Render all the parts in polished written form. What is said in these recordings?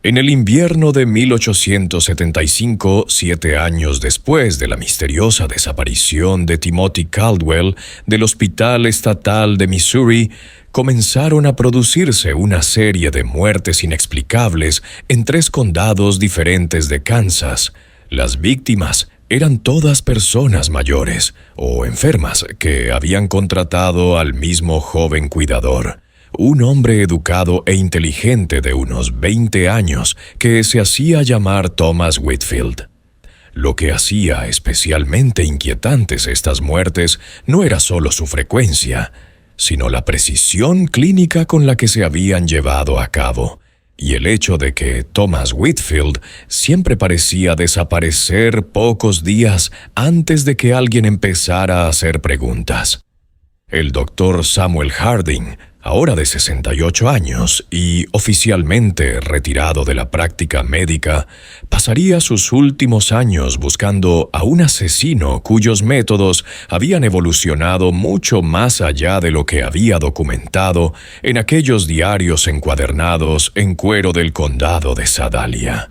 En el invierno de 1875, 7 años después de la misteriosa desaparición de Timothy Caldwell del Hospital Estatal de Missouri, comenzaron a producirse una serie de muertes inexplicables en 3 condados diferentes de Kansas. Las víctimas eran todas personas mayores o enfermas que habían contratado al mismo joven cuidador, un hombre educado e inteligente de unos 20 años que se hacía llamar Thomas Whitfield. Lo que hacía especialmente inquietantes estas muertes no era solo su frecuencia, sino la precisión clínica con la que se habían llevado a cabo, y el hecho de que Thomas Whitfield siempre parecía desaparecer pocos días antes de que alguien empezara a hacer preguntas. El doctor Samuel Harding, ahora de 68 años y oficialmente retirado de la práctica médica, pasaría sus últimos años buscando a un asesino cuyos métodos habían evolucionado mucho más allá de lo que había documentado en aquellos diarios encuadernados en cuero del condado de Sedalia.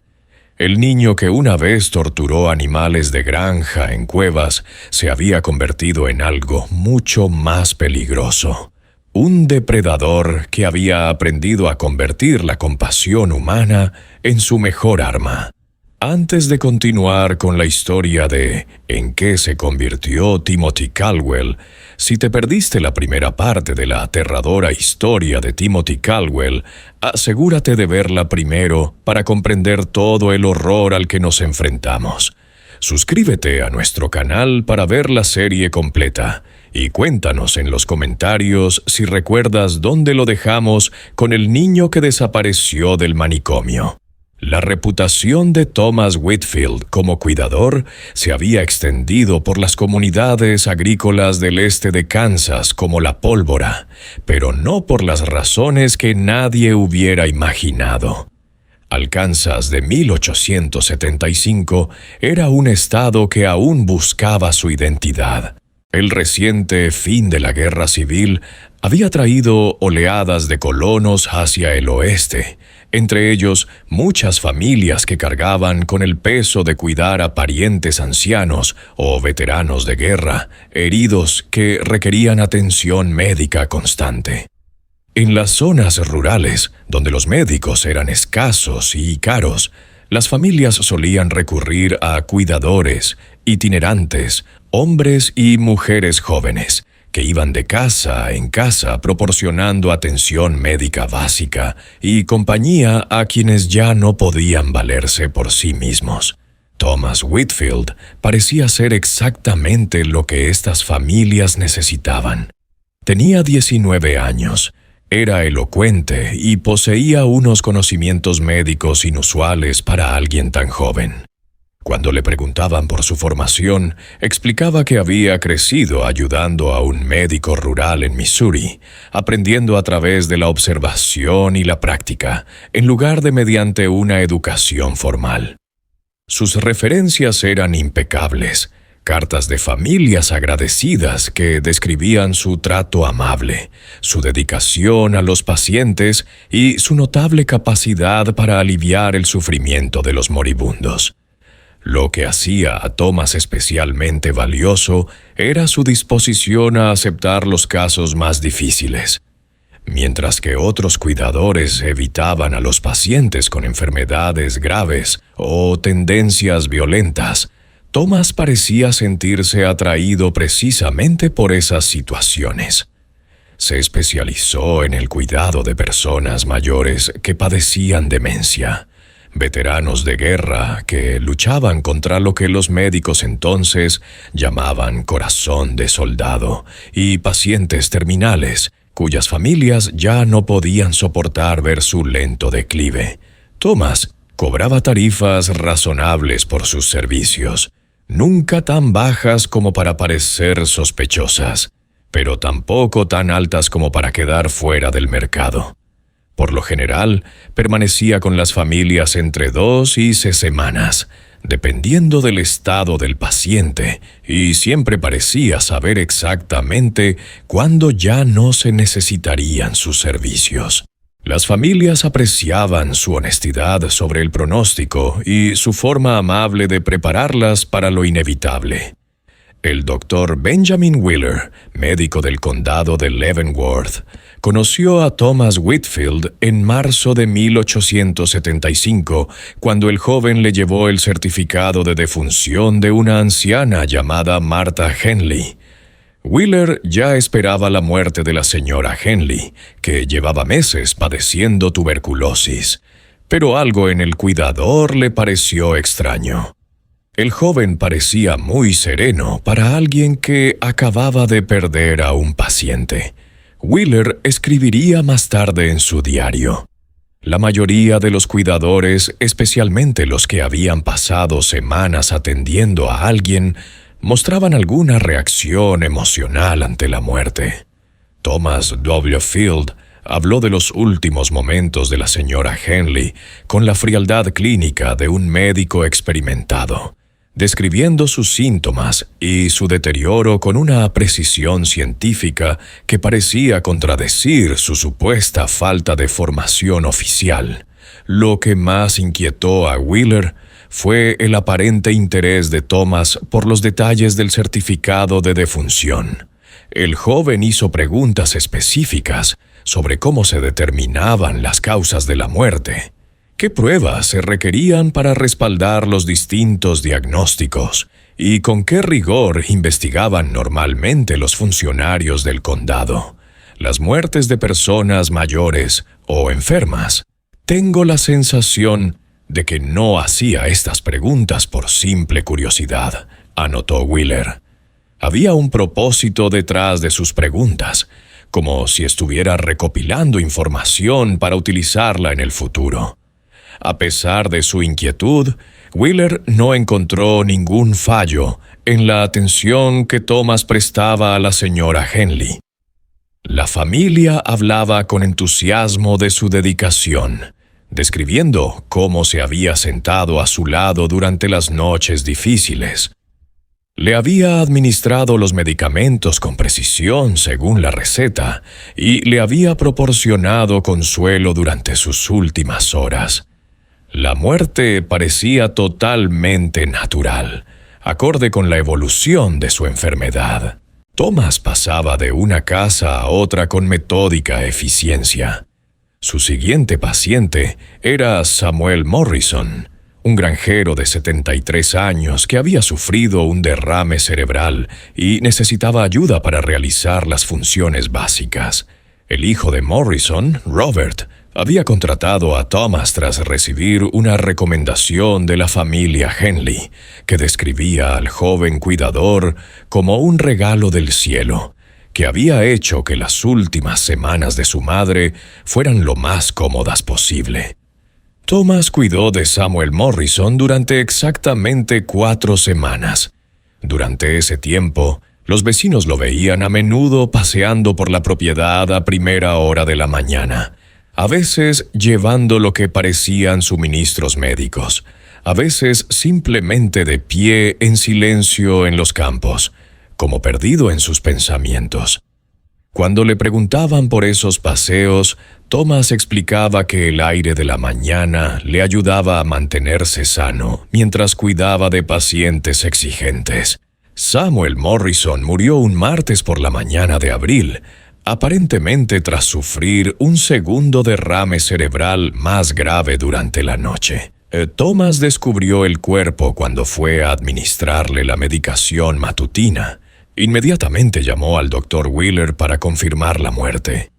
El niño que una vez torturó animales de granja en cuevas se había convertido en algo mucho más peligroso. Un depredador que había aprendido a convertir la compasión humana en su mejor arma. Antes de continuar con la historia de en qué se convirtió Timothy Caldwell, si te perdiste la primera parte de la aterradora historia de Timothy Caldwell, asegúrate de verla primero para comprender todo el horror al que nos enfrentamos. Suscríbete a nuestro canal para ver la serie completa y cuéntanos en los comentarios si recuerdas dónde lo dejamos con el niño que desapareció del manicomio. La reputación de Thomas Whitfield como cuidador se había extendido por las comunidades agrícolas del este de Kansas como la pólvora, pero no por las razones que nadie hubiera imaginado. Al Kansas de 1875 era un estado que aún buscaba su identidad. El reciente fin de la guerra civil había traído oleadas de colonos hacia el oeste, entre ellos muchas familias que cargaban con el peso de cuidar a parientes ancianos o veteranos de guerra, heridos que requerían atención médica constante. En las zonas rurales, donde los médicos eran escasos y caros, las familias solían recurrir a cuidadores, itinerantes, hombres y mujeres jóvenes, que iban de casa en casa proporcionando atención médica básica y compañía a quienes ya no podían valerse por sí mismos. Thomas Whitfield parecía ser exactamente lo que estas familias necesitaban. Tenía 19 años, era elocuente y poseía unos conocimientos médicos inusuales para alguien tan joven. Cuando le preguntaban por su formación, explicaba que había crecido ayudando a un médico rural en Missouri, aprendiendo a través de la observación y la práctica, en lugar de mediante una educación formal. Sus referencias eran impecables, cartas de familias agradecidas que describían su trato amable, su dedicación a los pacientes y su notable capacidad para aliviar el sufrimiento de los moribundos. Lo que hacía a Thomas especialmente valioso era su disposición a aceptar los casos más difíciles. Mientras que otros cuidadores evitaban a los pacientes con enfermedades graves o tendencias violentas, Thomas parecía sentirse atraído precisamente por esas situaciones. Se especializó en el cuidado de personas mayores que padecían demencia, veteranos de guerra que luchaban contra lo que los médicos entonces llamaban corazón de soldado, y pacientes terminales, cuyas familias ya no podían soportar ver su lento declive. Thomas cobraba tarifas razonables por sus servicios, nunca tan bajas como para parecer sospechosas, pero tampoco tan altas como para quedar fuera del mercado. Por lo general, permanecía con las familias entre 2 y 6 semanas, dependiendo del estado del paciente, y siempre parecía saber exactamente cuándo ya no se necesitarían sus servicios. Las familias apreciaban su honestidad sobre el pronóstico y su forma amable de prepararlas para lo inevitable. El doctor Benjamin Wheeler, médico del condado de Leavenworth, conoció a Thomas Whitfield en marzo de 1875, cuando el joven le llevó el certificado de defunción de una anciana llamada Martha Henley. Wheeler ya esperaba la muerte de la señora Henley, que llevaba meses padeciendo tuberculosis, pero algo en el cuidador le pareció extraño. El joven parecía muy sereno para alguien que acababa de perder a un paciente. Wheeler escribiría más tarde en su diario: la mayoría de los cuidadores, especialmente los que habían pasado semanas atendiendo a alguien, mostraban alguna reacción emocional ante la muerte. Thomas W. Field habló de los últimos momentos de la señora Henley con la frialdad clínica de un médico experimentado, describiendo sus síntomas y su deterioro con una precisión científica que parecía contradecir su supuesta falta de formación oficial. Lo que más inquietó a Wheeler fue el aparente interés de Thomas por los detalles del certificado de defunción. El joven hizo preguntas específicas sobre cómo se determinaban las causas de la muerte. ¿Qué pruebas se requerían para respaldar los distintos diagnósticos? ¿Y con qué rigor investigaban normalmente los funcionarios del condado las muertes de personas mayores o enfermas? Tengo la sensación de que no hacía estas preguntas por simple curiosidad, anotó Wheeler. Había un propósito detrás de sus preguntas, como si estuviera recopilando información para utilizarla en el futuro. A pesar de su inquietud, Wheeler no encontró ningún fallo en la atención que Thomas prestaba a la señora Henley. La familia hablaba con entusiasmo de su dedicación, describiendo cómo se había sentado a su lado durante las noches difíciles. Le había administrado los medicamentos con precisión según la receta y le había proporcionado consuelo durante sus últimas horas. La muerte parecía totalmente natural, acorde con la evolución de su enfermedad. Thomas pasaba de una casa a otra con metódica eficiencia. Su siguiente paciente era Samuel Morrison, un granjero de 73 años que había sufrido un derrame cerebral y necesitaba ayuda para realizar las funciones básicas. El hijo de Morrison, Robert, había contratado a Thomas tras recibir una recomendación de la familia Henley, que describía al joven cuidador como un regalo del cielo, que había hecho que las últimas semanas de su madre fueran lo más cómodas posible. Thomas cuidó de Samuel Morrison durante exactamente 4 semanas. Durante ese tiempo, los vecinos lo veían a menudo paseando por la propiedad a primera hora de la mañana, a veces llevando lo que parecían suministros médicos, a veces simplemente de pie en silencio en los campos, como perdido en sus pensamientos. Cuando le preguntaban por esos paseos, Thomas explicaba que el aire de la mañana le ayudaba a mantenerse sano mientras cuidaba de pacientes exigentes. Samuel Morrison murió un martes por la mañana de abril, aparentemente tras sufrir un segundo derrame cerebral más grave durante la noche. Thomas descubrió el cuerpo cuando fue a administrarle la medicación matutina. Inmediatamente llamó al Dr. Wheeler para confirmar la muerte.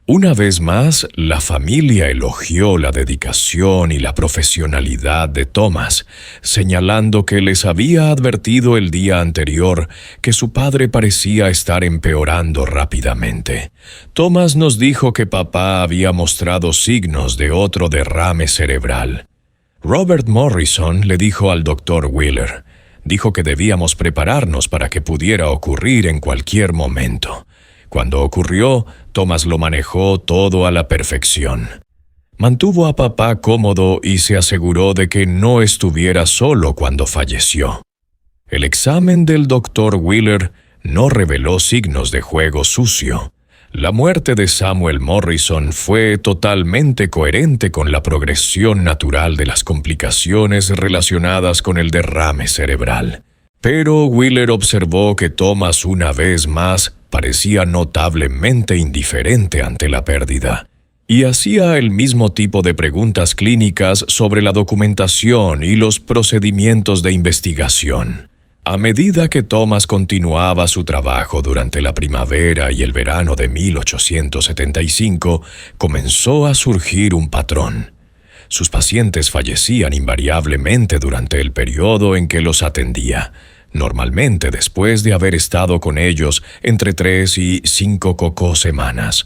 Una vez más, la familia elogió la dedicación y la profesionalidad de Thomas, señalando que les había advertido el día anterior que su padre parecía estar empeorando rápidamente. Thomas nos dijo que papá había mostrado signos de otro derrame cerebral. Robert Morrison le dijo al Dr. Wheeler, dijo que debíamos prepararnos para que pudiera ocurrir en cualquier momento. Cuando ocurrió, Thomas lo manejó todo a la perfección. Mantuvo a papá cómodo y se aseguró de que no estuviera solo cuando falleció. El examen del Dr. Wheeler no reveló signos de juego sucio. La muerte de Samuel Morrison fue totalmente coherente con la progresión natural de las complicaciones relacionadas con el derrame cerebral. Pero Wheeler observó que Thomas una vez más parecía notablemente indiferente ante la pérdida, y hacía el mismo tipo de preguntas clínicas sobre la documentación y los procedimientos de investigación. A medida que Thomas continuaba su trabajo durante la primavera y el verano de 1875, comenzó a surgir un patrón. Sus pacientes fallecían invariablemente durante el periodo en que los atendía, normalmente después de haber estado con ellos entre 3 y 5 semanas.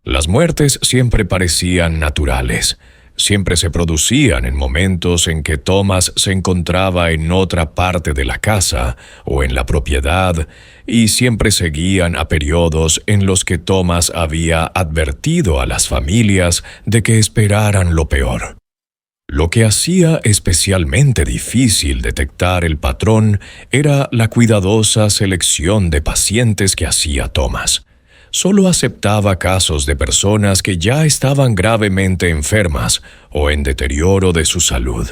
Las muertes siempre parecían naturales. Siempre se producían en momentos en que Thomas se encontraba en otra parte de la casa o en la propiedad, y siempre seguían a periodos en los que Thomas había advertido a las familias de que esperaran lo peor. Lo que hacía especialmente difícil detectar el patrón era la cuidadosa selección de pacientes que hacía Thomas. Solo aceptaba casos de personas que ya estaban gravemente enfermas o en deterioro de su salud.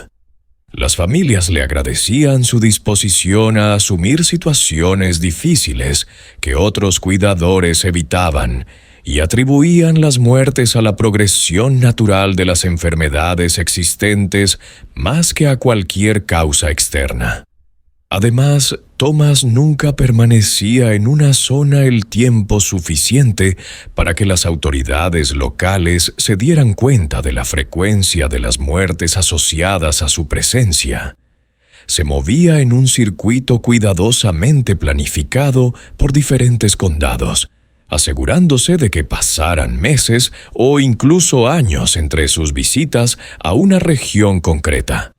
Las familias le agradecían su disposición a asumir situaciones difíciles que otros cuidadores evitaban y atribuían las muertes a la progresión natural de las enfermedades existentes más que a cualquier causa externa. Además, Thomas nunca permanecía en una zona el tiempo suficiente para que las autoridades locales se dieran cuenta de la frecuencia de las muertes asociadas a su presencia. Se movía en un circuito cuidadosamente planificado por diferentes condados, asegurándose de que pasaran meses o incluso años entre sus visitas a una región concreta.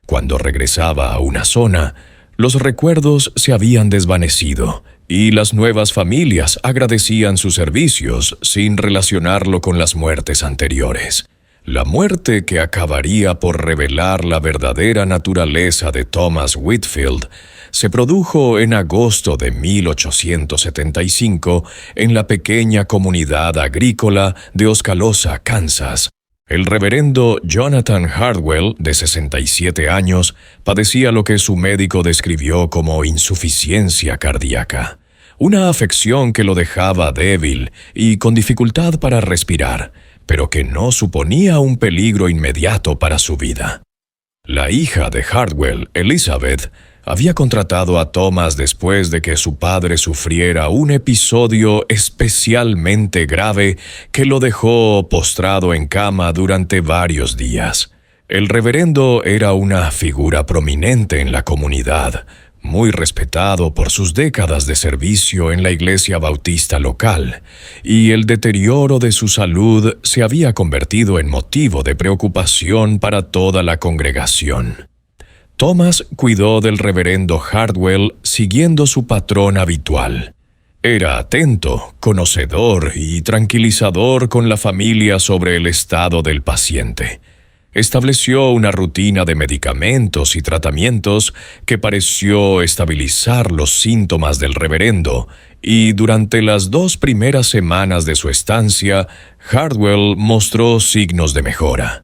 Cuando regresaba a una zona, los recuerdos se habían desvanecido y las nuevas familias agradecían sus servicios sin relacionarlo con las muertes anteriores. La muerte que acabaría por revelar la verdadera naturaleza de Thomas Whitfield se produjo en agosto de 1875 en la pequeña comunidad agrícola de Oskaloosa, Kansas. El reverendo Jonathan Hardwell, de 67 años, padecía lo que su médico describió como insuficiencia cardíaca, una afección que lo dejaba débil y con dificultad para respirar, pero que no suponía un peligro inmediato para su vida. La hija de Hardwell, Elizabeth, había contratado a Thomas después de que su padre sufriera un episodio especialmente grave que lo dejó postrado en cama durante varios días. El reverendo era una figura prominente en la comunidad, muy respetado por sus décadas de servicio en la iglesia bautista local, y el deterioro de su salud se había convertido en motivo de preocupación para toda la congregación. Thomas cuidó del reverendo Hardwell siguiendo su patrón habitual. Era atento, conocedor y tranquilizador con la familia sobre el estado del paciente. Estableció una rutina de medicamentos y tratamientos que pareció estabilizar los síntomas del reverendo, y durante las 2 primeras semanas de su estancia, Hardwell mostró signos de mejora.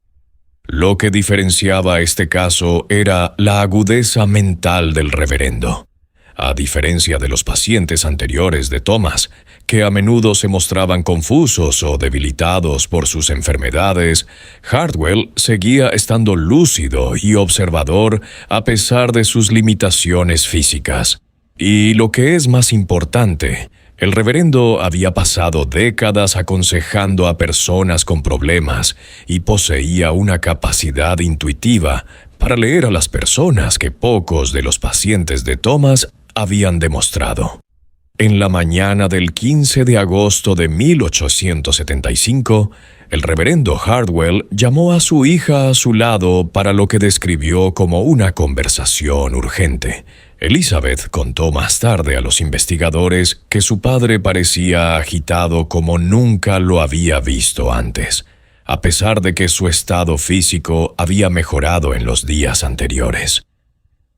Lo que diferenciaba este caso era la agudeza mental del reverendo. A diferencia de los pacientes anteriores de Thomas, que a menudo se mostraban confusos o debilitados por sus enfermedades, Hardwell seguía estando lúcido y observador a pesar de sus limitaciones físicas. Y lo que es más importante, el reverendo había pasado décadas aconsejando a personas con problemas y poseía una capacidad intuitiva para leer a las personas que pocos de los pacientes de Thomas habían demostrado. En la mañana del 15 de agosto de 1875, el reverendo Hardwell llamó a su hija a su lado para lo que describió como una conversación urgente. Elizabeth contó más tarde a los investigadores que su padre parecía agitado como nunca lo había visto antes, a pesar de que su estado físico había mejorado en los días anteriores.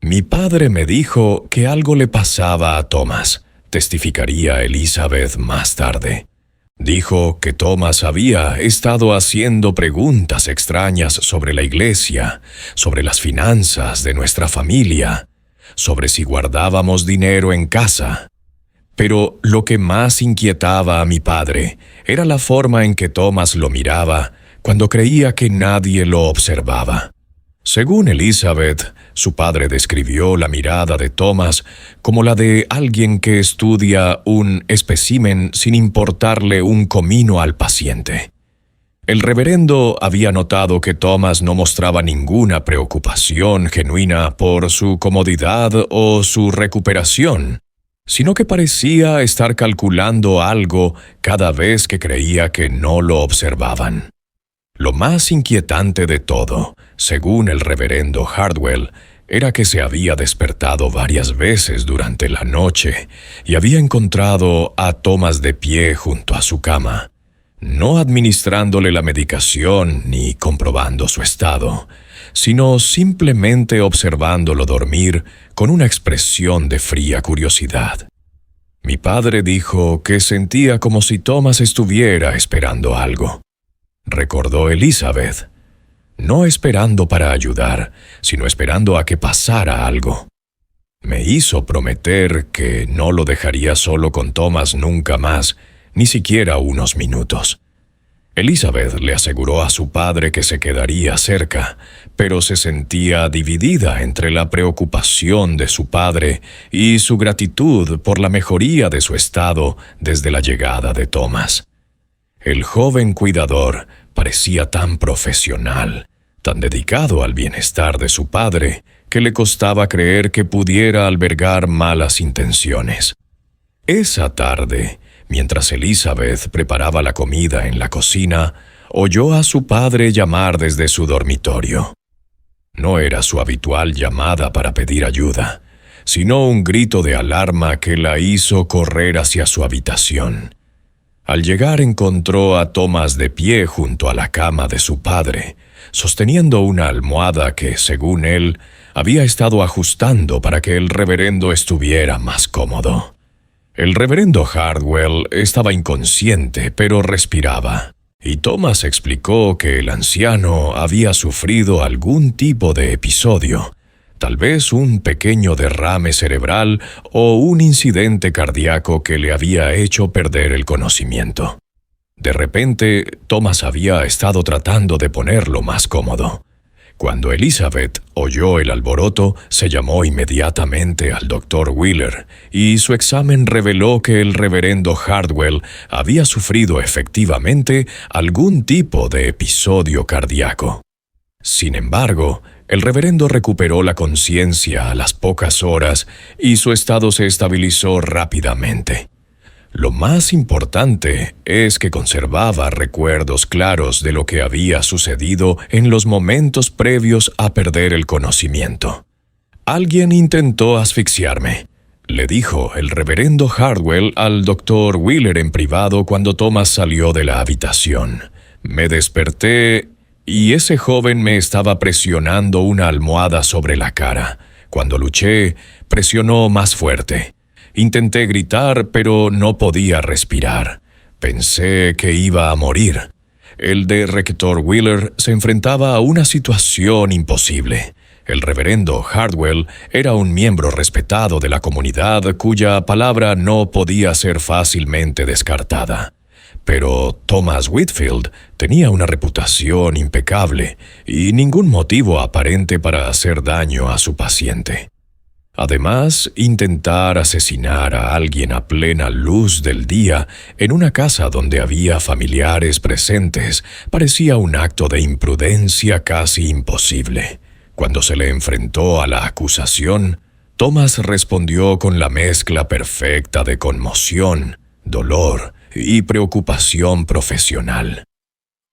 «Mi padre me dijo que algo le pasaba a Thomas», testificaría Elizabeth más tarde. Dijo que Thomas había estado haciendo preguntas extrañas sobre la iglesia, sobre las finanzas de nuestra familia, sobre si guardábamos dinero en casa. Pero lo que más inquietaba a mi padre era la forma en que Thomas lo miraba cuando creía que nadie lo observaba. Según Elizabeth, su padre describió la mirada de Thomas como la de alguien que estudia un espécimen sin importarle un comino al paciente. El reverendo había notado que Thomas no mostraba ninguna preocupación genuina por su comodidad o su recuperación, sino que parecía estar calculando algo cada vez que creía que no lo observaban. Lo más inquietante de todo, según el reverendo Hardwell, era que se había despertado varias veces durante la noche y había encontrado a Thomas de pie junto a su cama, no administrándole la medicación ni comprobando su estado, sino simplemente observándolo dormir con una expresión de fría curiosidad. Mi padre dijo que sentía como si Thomas estuviera esperando algo. Recordó Elizabeth, no esperando para ayudar, sino esperando a que pasara algo. Me hizo prometer que no lo dejaría solo con Thomas nunca más, ni siquiera unos minutos. Elizabeth le aseguró a su padre que se quedaría cerca, pero se sentía dividida entre la preocupación de su padre y su gratitud por la mejoría de su estado desde la llegada de Thomas. El joven cuidador parecía tan profesional, tan dedicado al bienestar de su padre, que le costaba creer que pudiera albergar malas intenciones. Esa tarde, mientras Elizabeth preparaba la comida en la cocina, oyó a su padre llamar desde su dormitorio. No era su habitual llamada para pedir ayuda, sino un grito de alarma que la hizo correr hacia su habitación. Al llegar encontró a Thomas de pie junto a la cama de su padre, sosteniendo una almohada que, según él, había estado ajustando para que el reverendo estuviera más cómodo. El reverendo Hardwell estaba inconsciente, pero respiraba, y Thomas explicó que el anciano había sufrido algún tipo de episodio, tal vez un pequeño derrame cerebral o un incidente cardíaco que le había hecho perder el conocimiento. De repente, Thomas había estado tratando de ponerlo más cómodo. Cuando Elizabeth oyó el alboroto, se llamó inmediatamente al Dr. Wheeler, y su examen reveló que el reverendo Hardwell había sufrido efectivamente algún tipo de episodio cardíaco. Sin embargo, el reverendo recuperó la conciencia a las pocas horas y su estado se estabilizó rápidamente. Lo más importante es que conservaba recuerdos claros de lo que había sucedido en los momentos previos a perder el conocimiento. «Alguien intentó asfixiarme», le dijo el reverendo Hardwell al Dr. Wheeler en privado cuando Thomas salió de la habitación. «Me desperté y ese joven me estaba presionando una almohada sobre la cara. Cuando luché, presionó más fuerte. Intenté gritar, pero no podía respirar. Pensé que iba a morir». El director Wheeler se enfrentaba a una situación imposible. El reverendo Hardwell era un miembro respetado de la comunidad cuya palabra no podía ser fácilmente descartada. Pero Thomas Whitfield tenía una reputación impecable y ningún motivo aparente para hacer daño a su paciente. Además, intentar asesinar a alguien a plena luz del día en una casa donde había familiares presentes parecía un acto de imprudencia casi imposible. Cuando se le enfrentó a la acusación, Thomas respondió con la mezcla perfecta de conmoción, dolor y preocupación profesional.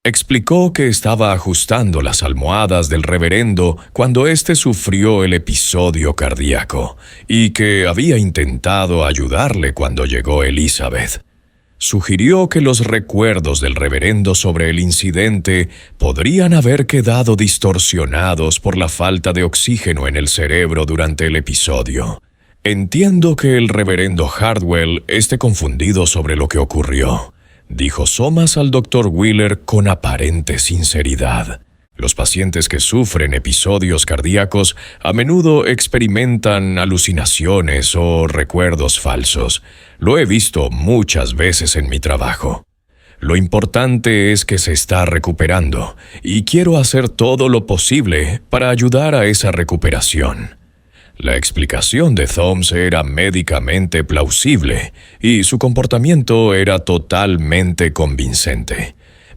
Explicó que estaba ajustando las almohadas del reverendo cuando éste sufrió el episodio cardíaco y que había intentado ayudarle cuando llegó Elizabeth. Sugirió que los recuerdos del reverendo sobre el incidente podrían haber quedado distorsionados por la falta de oxígeno en el cerebro durante el episodio. «Entiendo que el reverendo Hardwell esté confundido sobre lo que ocurrió», dijo Thomas al Dr. Wheeler con aparente sinceridad. Los pacientes que sufren episodios cardíacos a menudo experimentan alucinaciones o recuerdos falsos. Lo he visto muchas veces en mi trabajo. Lo importante es que se está recuperando y quiero hacer todo lo posible para ayudar a esa recuperación. La explicación de Thoms era médicamente plausible y su comportamiento era totalmente convincente.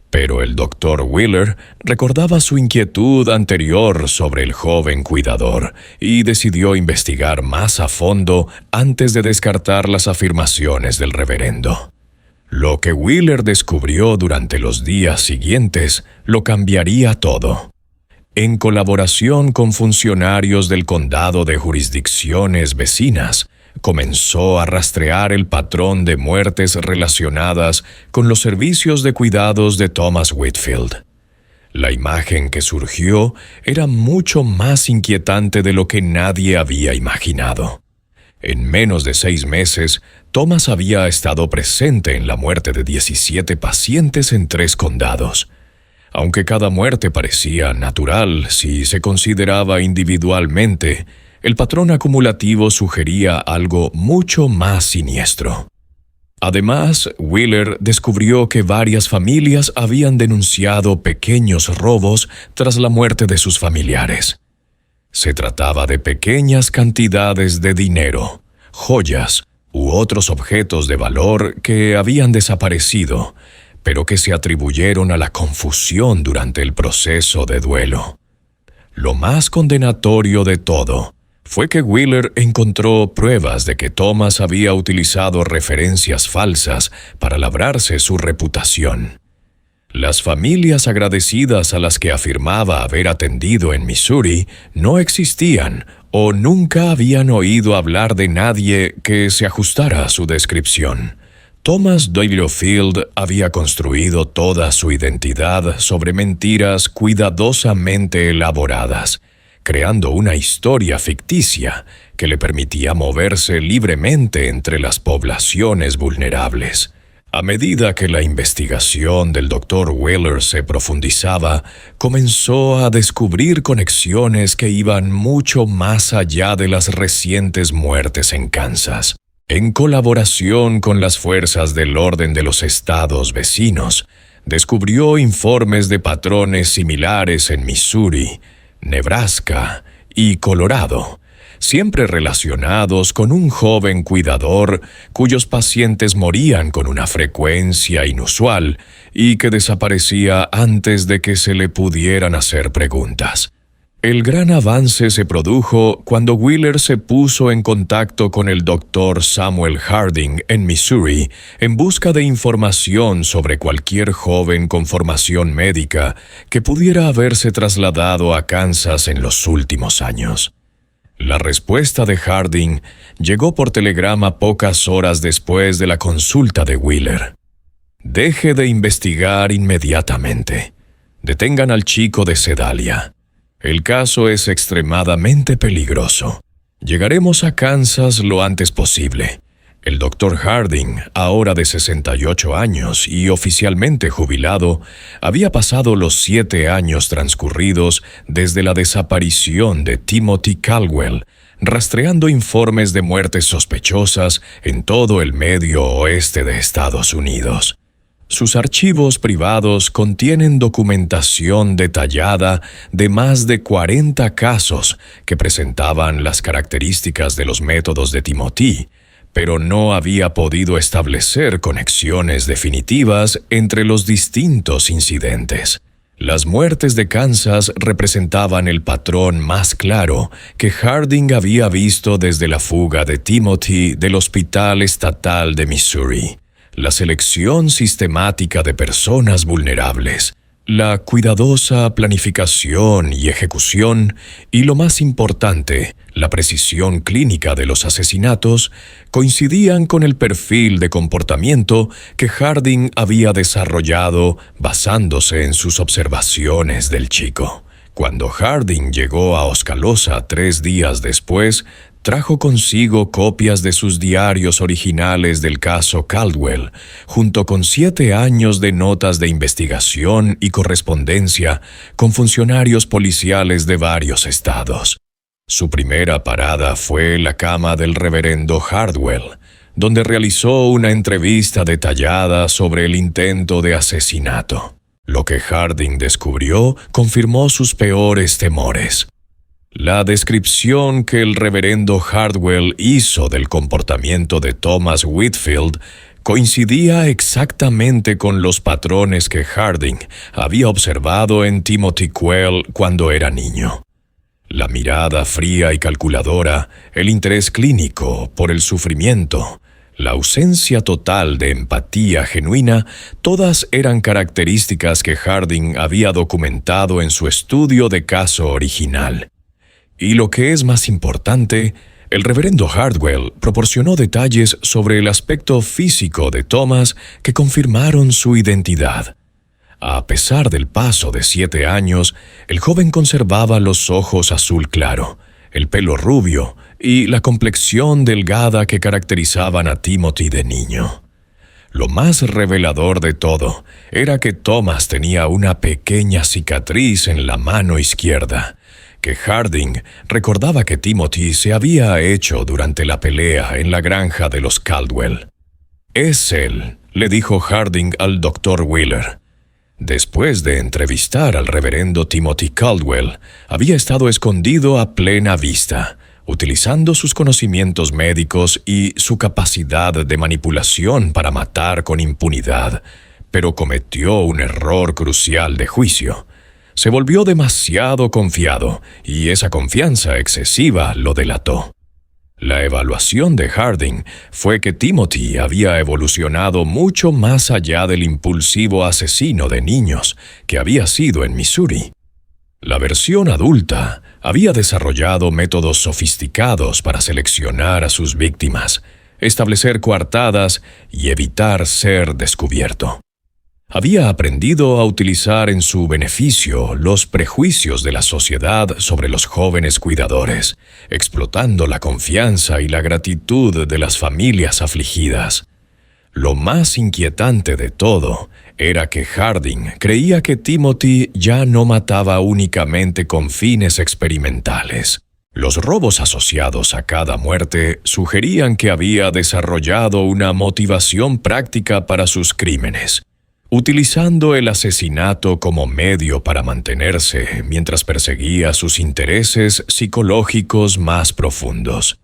Pero el Dr. Wheeler recordaba su inquietud anterior sobre el joven cuidador y decidió investigar más a fondo antes de descartar las afirmaciones del reverendo. Lo que Wheeler descubrió durante los días siguientes lo cambiaría todo. En colaboración con funcionarios del condado de jurisdicciones vecinas, comenzó a rastrear el patrón de muertes relacionadas con los servicios de cuidados de Thomas Whitfield. La imagen que surgió era mucho más inquietante de lo que nadie había imaginado. En menos de 6 meses, Thomas había estado presente en la muerte de 17 pacientes en 3 condados. Aunque cada muerte parecía natural si se consideraba individualmente, el patrón acumulativo sugería algo mucho más siniestro. Además, Wheeler descubrió que varias familias habían denunciado pequeños robos tras la muerte de sus familiares. Se trataba de pequeñas cantidades de dinero, joyas u otros objetos de valor que habían desaparecido, pero que se atribuyeron a la confusión durante el proceso de duelo. Lo más condenatorio de todo fue que Wheeler encontró pruebas de que Thomas había utilizado referencias falsas para labrarse su reputación. Las familias agradecidas a las que afirmaba haber atendido en Missouri no existían o nunca habían oído hablar de nadie que se ajustara a su descripción. Thomas W. Field había construido toda su identidad sobre mentiras cuidadosamente elaboradas, creando una historia ficticia que le permitía moverse libremente entre las poblaciones vulnerables. A medida que la investigación del Dr. Wheeler se profundizaba, comenzó a descubrir conexiones que iban mucho más allá de las recientes muertes en Kansas. En colaboración con las fuerzas del orden de los estados vecinos, descubrió informes de patrones similares en Missouri, Nebraska y Colorado, siempre relacionados con un joven cuidador cuyos pacientes morían con una frecuencia inusual y que desaparecía antes de que se le pudieran hacer preguntas. El gran avance se produjo cuando Wheeler se puso en contacto con el Dr. Samuel Harding en Missouri en busca de información sobre cualquier joven con formación médica que pudiera haberse trasladado a Kansas en los últimos años. La respuesta de Harding llegó por telegrama pocas horas después de la consulta de Wheeler. Deje de investigar inmediatamente. Detengan al chico de Sedalia. El caso es extremadamente peligroso. Llegaremos a Kansas lo antes posible. El Dr. Harding, ahora de 68 años y oficialmente jubilado, había pasado los 7 años transcurridos desde la desaparición de Timothy Caldwell, rastreando informes de muertes sospechosas en todo el medio oeste de Estados Unidos. Sus archivos privados contienen documentación detallada de más de 40 casos que presentaban las características de los métodos de Timothy, pero no había podido establecer conexiones definitivas entre los distintos incidentes. Las muertes de Kansas representaban el patrón más claro que Harding había visto desde la fuga de Timothy del Hospital Estatal de Missouri. La selección sistemática de personas vulnerables, la cuidadosa planificación y ejecución, y lo más importante, la precisión clínica de los asesinatos, coincidían con el perfil de comportamiento que Harding había desarrollado basándose en sus observaciones del chico. Cuando Harding llegó a Oskaloosa 3 días después, trajo consigo copias de sus diarios originales del caso Caldwell, junto con 7 años de notas de investigación y correspondencia con funcionarios policiales de varios estados. Su primera parada fue la cama del reverendo Hardwell, donde realizó una entrevista detallada sobre el intento de asesinato. Lo que Harding descubrió confirmó sus peores temores. La descripción que el reverendo Hardwell hizo del comportamiento de Thomas Whitfield coincidía exactamente con los patrones que Harding había observado en Timothy Quayle cuando era niño. La mirada fría y calculadora, el interés clínico por el sufrimiento, la ausencia total de empatía genuina, todas eran características que Harding había documentado en su estudio de caso original. Y lo que es más importante, el reverendo Hardwell proporcionó detalles sobre el aspecto físico de Thomas que confirmaron su identidad. A pesar del paso de 7 años, el joven conservaba los ojos azul claro, el pelo rubio y la complexión delgada que caracterizaban a Timothy de niño. Lo más revelador de todo era que Thomas tenía una pequeña cicatriz en la mano izquierda, que Harding recordaba que Timothy se había hecho durante la pelea en la granja de los Caldwell. «Es él», le dijo Harding al Dr. Wheeler. Después de entrevistar al reverendo Timothy Caldwell, había estado escondido a plena vista, utilizando sus conocimientos médicos y su capacidad de manipulación para matar con impunidad, pero cometió un error crucial de juicio. Se volvió demasiado confiado, y esa confianza excesiva lo delató. La evaluación de Harding fue que Timothy había evolucionado mucho más allá del impulsivo asesino de niños que había sido en Missouri. La versión adulta había desarrollado métodos sofisticados para seleccionar a sus víctimas, establecer coartadas y evitar ser descubierto. Había aprendido a utilizar en su beneficio los prejuicios de la sociedad sobre los jóvenes cuidadores, explotando la confianza y la gratitud de las familias afligidas. Lo más inquietante de todo era que Harding creía que Timothy ya no mataba únicamente con fines experimentales. Los robos asociados a cada muerte sugerían que había desarrollado una motivación práctica para sus crímenes, utilizando el asesinato como medio para mantenerse mientras perseguía sus intereses psicológicos más profundos.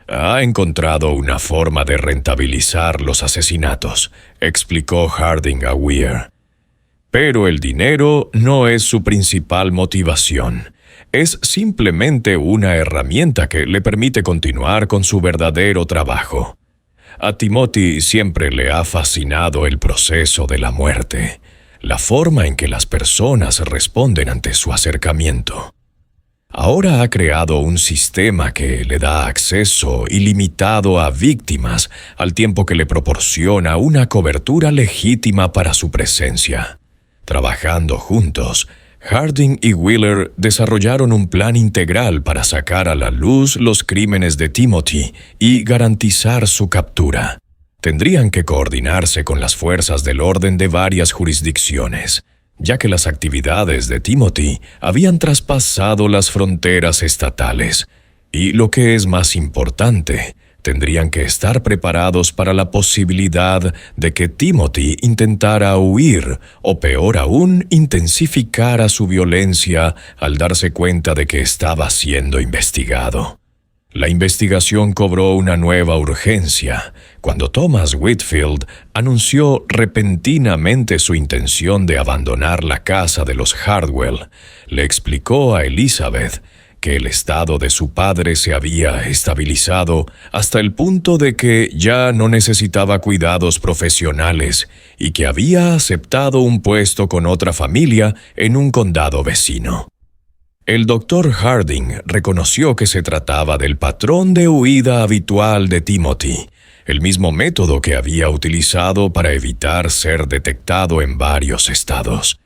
«Ha encontrado una forma de rentabilizar los asesinatos», explicó Harding a Weir. «Pero el dinero no es su principal motivación. Es simplemente una herramienta que le permite continuar con su verdadero trabajo. A Timothy siempre le ha fascinado el proceso de la muerte, la forma en que las personas responden ante su acercamiento. Ahora ha creado un sistema que le da acceso ilimitado a víctimas, al tiempo que le proporciona una cobertura legítima para su presencia. Trabajando juntos, Harding y Wheeler desarrollaron un plan integral para sacar a la luz los crímenes de Timothy y garantizar su captura. Tendrían que coordinarse con las fuerzas del orden de varias jurisdicciones, ya que las actividades de Timothy habían traspasado las fronteras estatales, y lo que es más importante, tendrían que estar preparados para la posibilidad de que Timothy intentara huir o, peor aún, intensificara su violencia al darse cuenta de que estaba siendo investigado. La investigación cobró una nueva urgencia cuando Thomas Whitfield anunció repentinamente su intención de abandonar la casa de los Hardwell. Le explicó a Elizabeth que el estado de su padre se había estabilizado hasta el punto de que ya no necesitaba cuidados profesionales y que había aceptado un puesto con otra familia en un condado vecino. El Dr. Harding reconoció que se trataba del patrón de huida habitual de Timothy, el mismo método que había utilizado para evitar ser detectado en varios estados.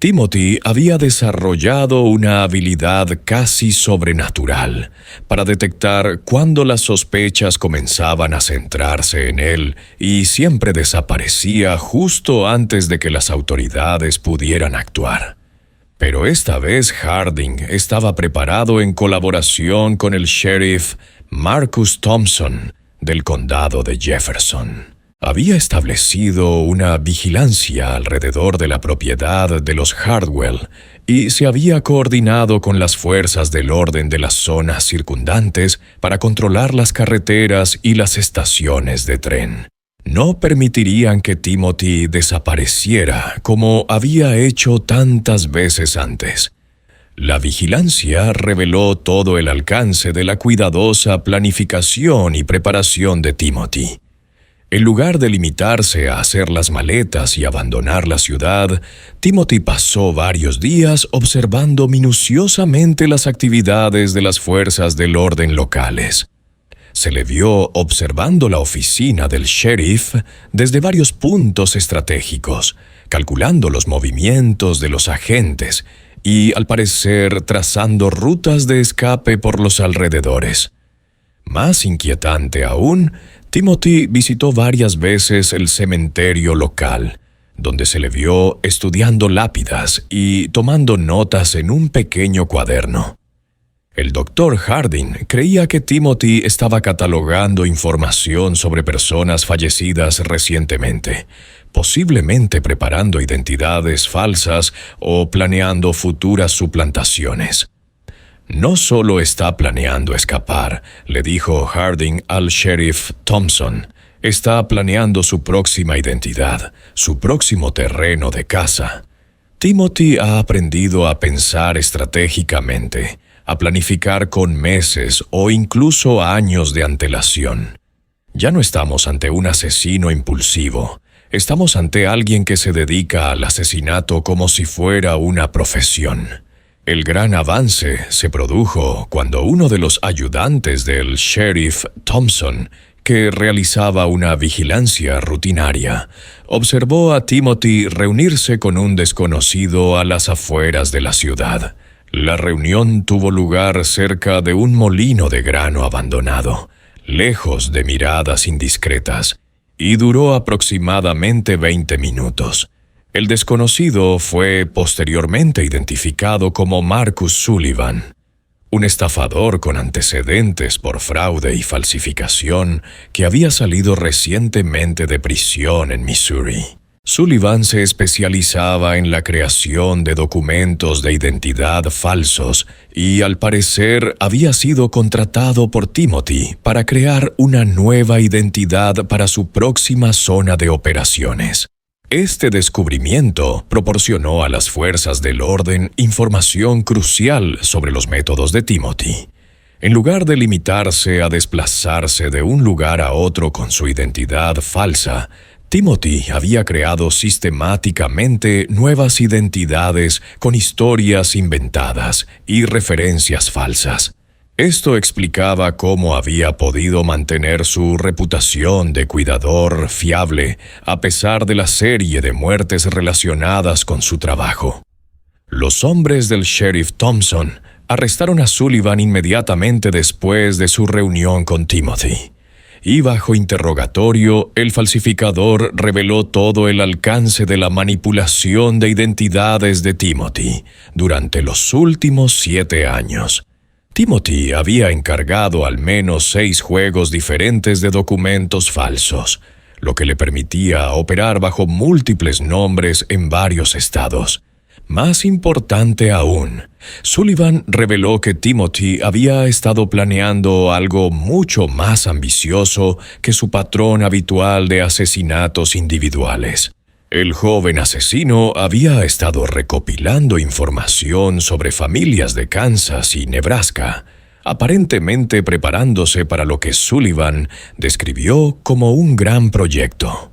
Timothy había desarrollado una habilidad casi sobrenatural para detectar cuándo las sospechas comenzaban a centrarse en él y siempre desaparecía justo antes de que las autoridades pudieran actuar. Pero esta vez Harding estaba preparado en colaboración con el sheriff Marcus Thompson del condado de Jefferson. Había establecido una vigilancia alrededor de la propiedad de los Hardwell y se había coordinado con las fuerzas del orden de las zonas circundantes para controlar las carreteras y las estaciones de tren. No permitirían que Timothy desapareciera como había hecho tantas veces antes. La vigilancia reveló todo el alcance de la cuidadosa planificación y preparación de Timothy. En lugar de limitarse a hacer las maletas y abandonar la ciudad, Timothy pasó varios días observando minuciosamente las actividades de las fuerzas del orden locales. Se le vio observando la oficina del sheriff desde varios puntos estratégicos, calculando los movimientos de los agentes y, al parecer, trazando rutas de escape por los alrededores. Más inquietante aún, Timothy visitó varias veces el cementerio local, donde se le vio estudiando lápidas y tomando notas en un pequeño cuaderno. El doctor Harding creía que Timothy estaba catalogando información sobre personas fallecidas recientemente, posiblemente preparando identidades falsas o planeando futuras suplantaciones. «No solo está planeando escapar», le dijo Harding al sheriff Thompson. «Está planeando su próxima identidad, su próximo terreno de caza». Timothy ha aprendido a pensar estratégicamente, a planificar con meses o incluso años de antelación. Ya no estamos ante un asesino impulsivo. Estamos ante alguien que se dedica al asesinato como si fuera una profesión. El gran avance se produjo cuando uno de los ayudantes del sheriff Thompson, que realizaba una vigilancia rutinaria, observó a Timothy reunirse con un desconocido a las afueras de la ciudad. La reunión tuvo lugar cerca de un molino de grano abandonado, lejos de miradas indiscretas, y duró aproximadamente 20 minutos. El desconocido fue posteriormente identificado como Marcus Sullivan, un estafador con antecedentes por fraude y falsificación que había salido recientemente de prisión en Missouri. Sullivan se especializaba en la creación de documentos de identidad falsos y, al parecer, había sido contratado por Timothy para crear una nueva identidad para su próxima zona de operaciones. Este descubrimiento proporcionó a las fuerzas del orden información crucial sobre los métodos de Timothy. En lugar de limitarse a desplazarse de un lugar a otro con su identidad falsa, Timothy había creado sistemáticamente nuevas identidades con historias inventadas y referencias falsas. Esto explicaba cómo había podido mantener su reputación de cuidador fiable a pesar de la serie de muertes relacionadas con su trabajo. Los hombres del sheriff Thompson arrestaron a Sullivan inmediatamente después de su reunión con Timothy. Y bajo interrogatorio, el falsificador reveló todo el alcance de la manipulación de identidades de Timothy durante los últimos 7 años. Timothy había encargado al menos 6 juegos diferentes de documentos falsos, lo que le permitía operar bajo múltiples nombres en varios estados. Más importante aún, Sullivan reveló que Timothy había estado planeando algo mucho más ambicioso que su patrón habitual de asesinatos individuales. El joven asesino había estado recopilando información sobre familias de Kansas y Nebraska, aparentemente preparándose para lo que Sullivan describió como un gran proyecto.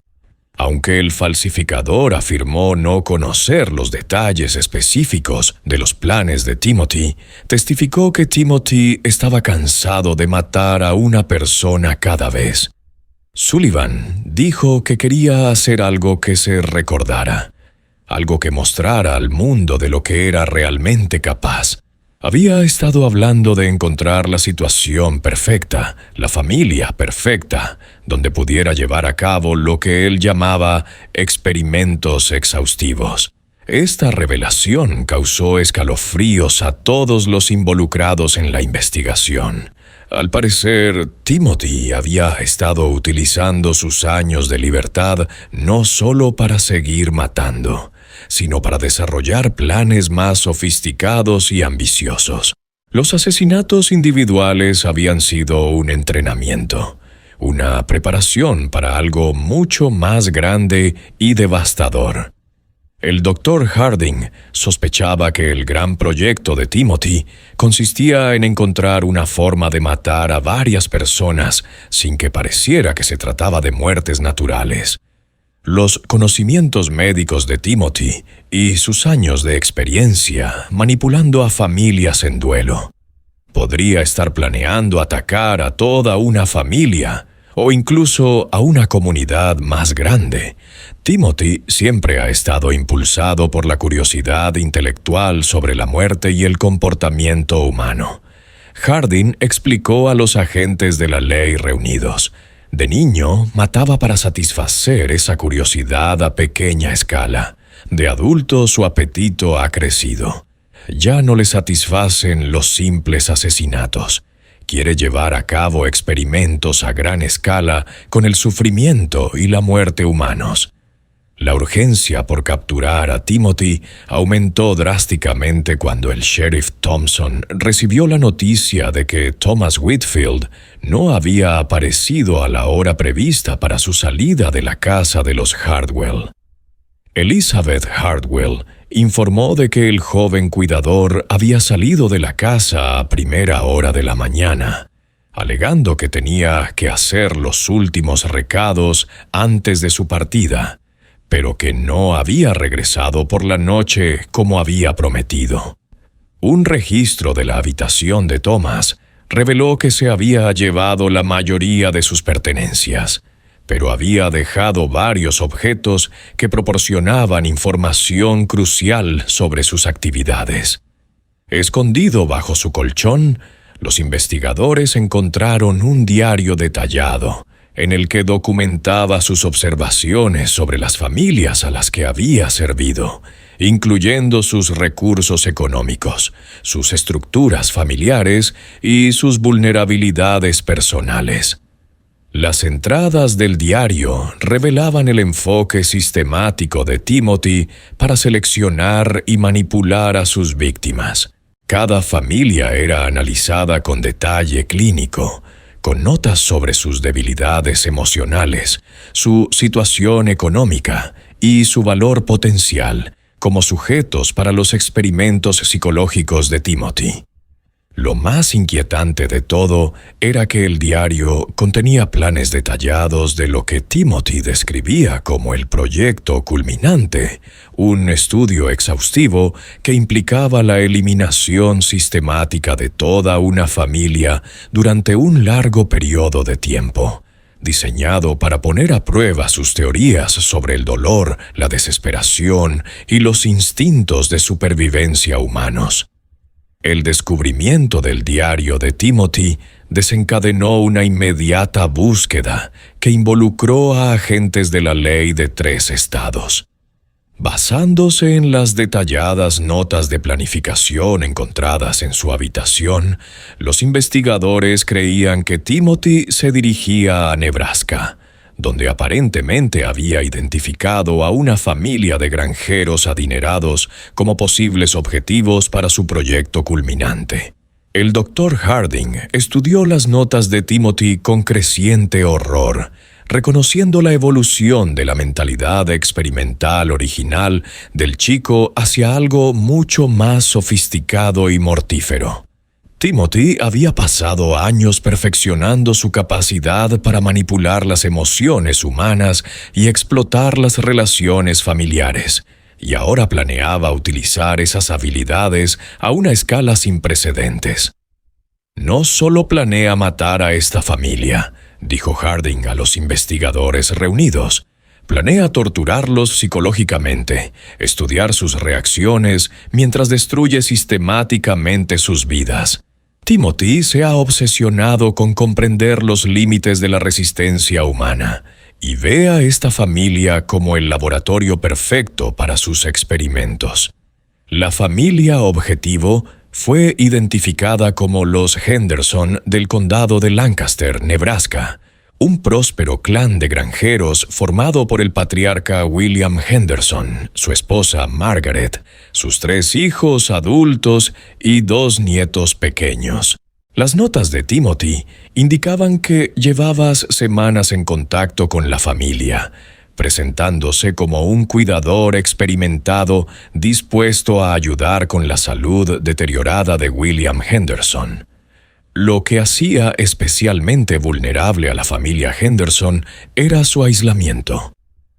Aunque el falsificador afirmó no conocer los detalles específicos de los planes de Timothy, testificó que Timothy estaba cansado de matar a una persona cada vez. Sullivan dijo que quería hacer algo que se recordara. algo que mostrara al mundo de lo que era realmente capaz. Había estado hablando de encontrar la situación perfecta, la familia perfecta, donde pudiera llevar a cabo lo que él llamaba experimentos exhaustivos. Esta revelación causó escalofríos a todos los involucrados en la investigación. Al parecer, Timothy había estado utilizando sus años de libertad no solo para seguir matando, sino para desarrollar planes más sofisticados y ambiciosos. Los asesinatos individuales habían sido un entrenamiento, una preparación para algo mucho más grande y devastador. El Dr. Harding sospechaba que el gran proyecto de Timothy consistía en encontrar una forma de matar a varias personas sin que pareciera que se trataba de muertes naturales. Los conocimientos médicos de Timothy y sus años de experiencia manipulando a familias en duelo. Podría estar planeando atacar a toda una familia o incluso a una comunidad más grande. Timothy siempre ha estado impulsado por la curiosidad intelectual sobre la muerte y el comportamiento humano. Harding explicó a los agentes de la ley reunidos. De niño, mataba para satisfacer esa curiosidad a pequeña escala. De adulto, su apetito ha crecido. Ya no le satisfacen los simples asesinatos. Quiere llevar a cabo experimentos a gran escala con el sufrimiento y la muerte humanos. La urgencia por capturar a Timothy aumentó drásticamente cuando el sheriff Thompson recibió la noticia de que Thomas Whitfield no había aparecido a la hora prevista para su salida de la casa de los Hardwell. Elizabeth Hardwell informó de que el joven cuidador había salido de la casa a primera hora de la mañana, alegando que tenía que hacer los últimos recados antes de su partida, pero que no había regresado por la noche como había prometido. Un registro de la habitación de Thomas reveló que se había llevado la mayoría de sus pertenencias, pero había dejado varios objetos que proporcionaban información crucial sobre sus actividades. Escondido bajo su colchón, los investigadores encontraron un diario detallado, en el que documentaba sus observaciones sobre las familias a las que había servido, incluyendo sus recursos económicos, sus estructuras familiares y sus vulnerabilidades personales. Las entradas del diario revelaban el enfoque sistemático de Timothy para seleccionar y manipular a sus víctimas. Cada familia era analizada con detalle clínico, con notas sobre sus debilidades emocionales, su situación económica y su valor potencial como sujetos para los experimentos psicológicos de Timothy. Lo más inquietante de todo era que el diario contenía planes detallados de lo que Timothy describía como el proyecto culminante, un estudio exhaustivo que implicaba la eliminación sistemática de toda una familia durante un largo periodo de tiempo, diseñado para poner a prueba sus teorías sobre el dolor, la desesperación y los instintos de supervivencia humanos. El descubrimiento del diario de Timothy desencadenó una inmediata búsqueda que involucró a agentes de la ley de 3 estados. Basándose en las detalladas notas de planificación encontradas en su habitación, los investigadores creían que Timothy se dirigía a Nebraska, donde aparentemente había identificado a una familia de granjeros adinerados como posibles objetivos para su proyecto culminante. El Dr. Harding estudió las notas de Timothy con creciente horror, reconociendo la evolución de la mentalidad experimental original del chico hacia algo mucho más sofisticado y mortífero. Timothy había pasado años perfeccionando su capacidad para manipular las emociones humanas y explotar las relaciones familiares, y ahora planeaba utilizar esas habilidades a una escala sin precedentes. No solo planea matar a esta familia, dijo Harding a los investigadores reunidos, Planea torturarlos psicológicamente, estudiar sus reacciones mientras destruye sistemáticamente sus vidas. Timothy se ha obsesionado con comprender los límites de la resistencia humana y ve a esta familia como el laboratorio perfecto para sus experimentos. La familia objetivo fue identificada como los Henderson del condado de Lancaster, Nebraska, un próspero clan de granjeros formado por el patriarca William Henderson, su esposa Margaret, sus 3 hijos adultos y 2 nietos pequeños. Las notas de Timothy indicaban que llevabas semanas en contacto con la familia, presentándose como un cuidador experimentado dispuesto a ayudar con la salud deteriorada de William Henderson. Lo que hacía especialmente vulnerable a la familia Henderson era su aislamiento.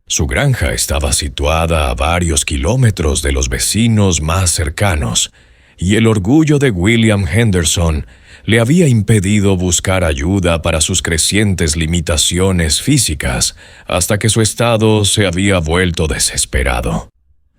Su granja estaba situada a varios kilómetros de los vecinos más cercanos, y el orgullo de William Henderson le había impedido buscar ayuda para sus crecientes limitaciones físicas hasta que su estado se había vuelto desesperado.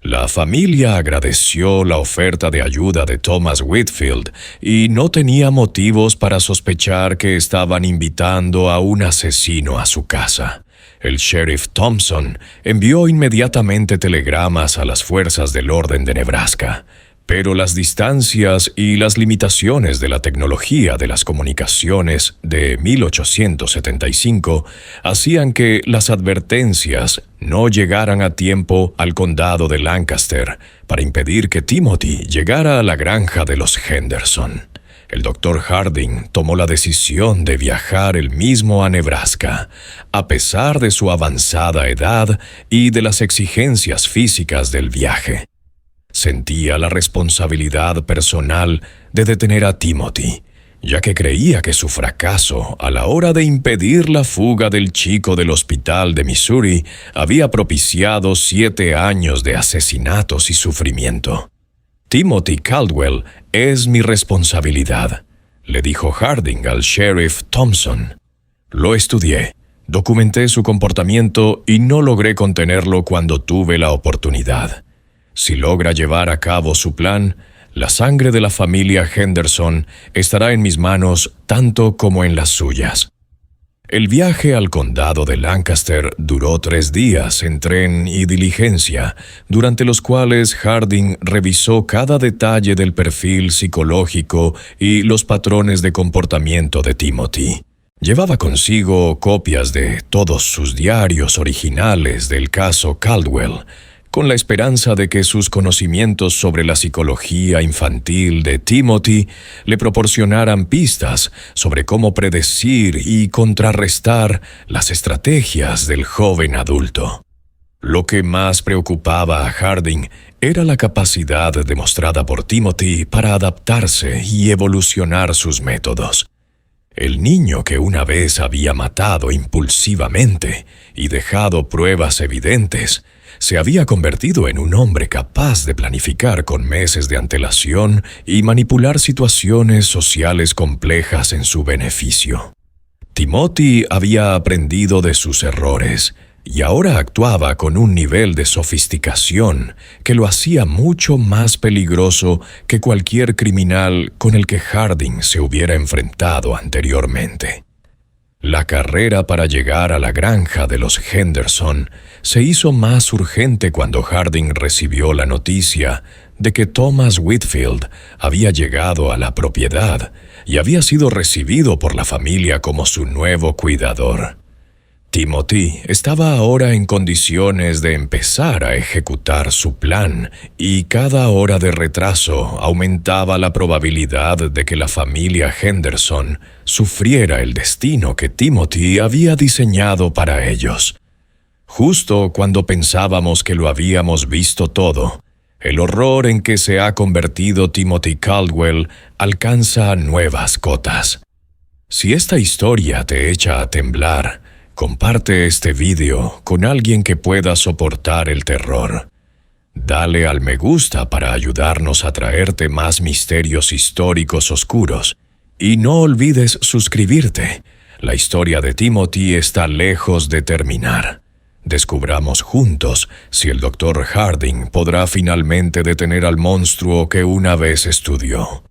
La familia agradeció la oferta de ayuda de Thomas Whitfield y no tenía motivos para sospechar que estaban invitando a un asesino a su casa. El sheriff Thompson envió inmediatamente telegramas a las fuerzas del orden de Nebraska, pero las distancias y las limitaciones de la tecnología de las comunicaciones de 1875 hacían que las advertencias no llegaran a tiempo al condado de Lancaster para impedir que Timothy llegara a la granja de los Henderson. El Dr. Harding tomó la decisión de viajar él mismo a Nebraska, a pesar de su avanzada edad y de las exigencias físicas del viaje. Sentía la responsabilidad personal de detener a Timothy, ya que creía que su fracaso a la hora de impedir la fuga del chico del hospital de Missouri había propiciado 7 años de asesinatos y sufrimiento. «Timothy Caldwell es mi responsabilidad», le dijo Harding al sheriff Thompson. «Lo estudié, documenté su comportamiento y no logré contenerlo cuando tuve la oportunidad. Si logra llevar a cabo su plan, la sangre de la familia Henderson estará en mis manos tanto como en las suyas». El viaje al condado de Lancaster duró 3 días en tren y diligencia, durante los cuales Harding revisó cada detalle del perfil psicológico y los patrones de comportamiento de Timothy. Llevaba consigo copias de todos sus diarios originales del caso Caldwell, con la esperanza de que sus conocimientos sobre la psicología infantil de Timothy le proporcionaran pistas sobre cómo predecir y contrarrestar las estrategias del joven adulto. Lo que más preocupaba a Harding era la capacidad demostrada por Timothy para adaptarse y evolucionar sus métodos. El niño que una vez había matado impulsivamente y dejado pruebas evidentes, se había convertido en un hombre capaz de planificar con meses de antelación y manipular situaciones sociales complejas en su beneficio. Timothy había aprendido de sus errores y ahora actuaba con un nivel de sofisticación que lo hacía mucho más peligroso que cualquier criminal con el que Harding se hubiera enfrentado anteriormente. La carrera para llegar a la granja de los Henderson se hizo más urgente cuando Harding recibió la noticia de que Thomas Whitfield había llegado a la propiedad y había sido recibido por la familia como su nuevo cuidador. Timothy estaba ahora en condiciones de empezar a ejecutar su plan, y cada hora de retraso aumentaba la probabilidad de que la familia Henderson sufriera el destino que Timothy había diseñado para ellos. Justo cuando pensábamos que lo habíamos visto todo, el horror en que se ha convertido Timothy Caldwell alcanza nuevas cotas. Si esta historia te echa a temblar, comparte este video con alguien que pueda soportar el terror. Dale al me gusta para ayudarnos a traerte más misterios históricos oscuros. Y no olvides suscribirte. La historia de Timothy está lejos de terminar. Descubramos juntos si el Dr. Harding podrá finalmente detener al monstruo que una vez estudió.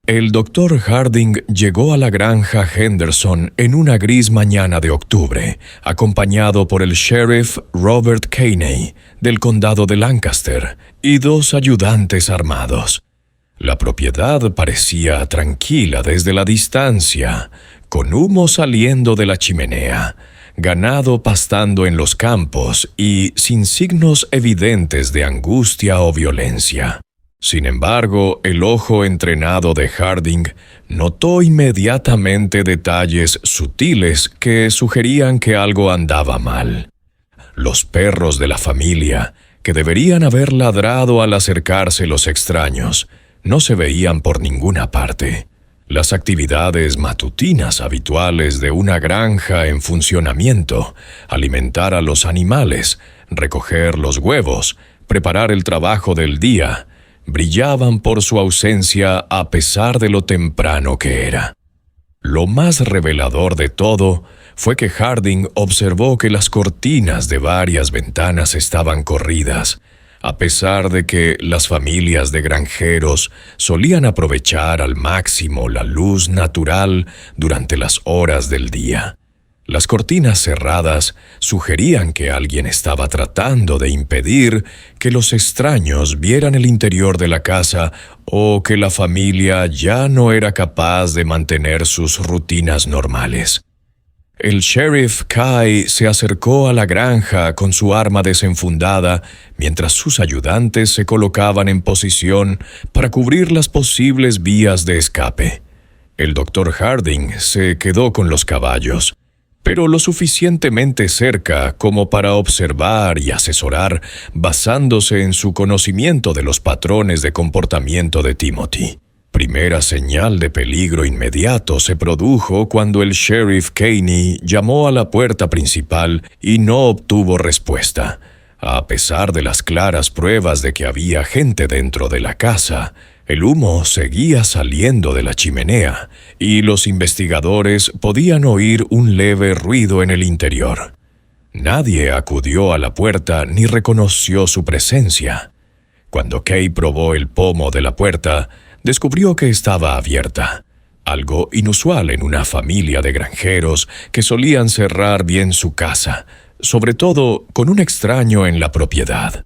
El Dr. Harding llegó a la granja Henderson en una gris mañana de octubre, acompañado por el sheriff Robert Caney, del condado de Lancaster, y 2 ayudantes armados. La propiedad parecía tranquila desde la distancia, con humo saliendo de la chimenea, ganado pastando en los campos y sin signos evidentes de angustia o violencia. Sin embargo, el ojo entrenado de Harding notó inmediatamente detalles sutiles que sugerían que algo andaba mal. Los perros de la familia, que deberían haber ladrado al acercarse los extraños, no se veían por ninguna parte. Las actividades matutinas habituales de una granja en funcionamiento, alimentar a los animales, recoger los huevos, preparar el trabajo del día, brillaban por su ausencia a pesar de lo temprano que era. Lo más revelador de todo fue que Harding observó que las cortinas de varias ventanas estaban corridas, a pesar de que las familias de granjeros solían aprovechar al máximo la luz natural durante las horas del día. Las cortinas cerradas sugerían que alguien estaba tratando de impedir que los extraños vieran el interior de la casa o que la familia ya no era capaz de mantener sus rutinas normales. El sheriff Kay se acercó a la granja con su arma desenfundada mientras sus ayudantes se colocaban en posición para cubrir las posibles vías de escape. El Dr. Harding se quedó con los caballos, pero lo suficientemente cerca como para observar y asesorar basándose en su conocimiento de los patrones de comportamiento de Timothy. Primera señal de peligro inmediato se produjo cuando el sheriff Caney llamó a la puerta principal y no obtuvo respuesta. A pesar de las claras pruebas de que había gente dentro de la casa, el humo seguía saliendo de la chimenea y los investigadores podían oír un leve ruido en el interior. Nadie acudió a la puerta ni reconoció su presencia. Cuando Kay probó el pomo de la puerta, descubrió que estaba abierta, algo inusual en una familia de granjeros que solían cerrar bien su casa, sobre todo con un extraño en la propiedad.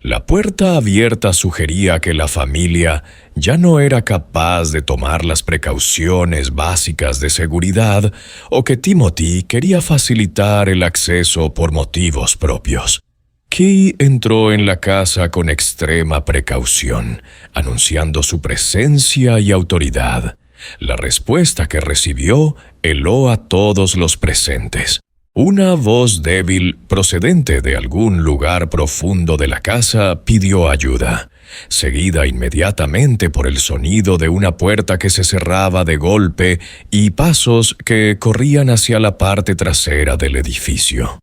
La puerta abierta sugería que la familia ya no era capaz de tomar las precauciones básicas de seguridad o que Timothy quería facilitar el acceso por motivos propios. Kay entró en la casa con extrema precaución, anunciando su presencia y autoridad. La respuesta que recibió heló a todos los presentes. Una voz débil, procedente de algún lugar profundo de la casa, pidió ayuda, seguida inmediatamente por el sonido de una puerta que se cerraba de golpe y pasos que corrían hacia la parte trasera del edificio.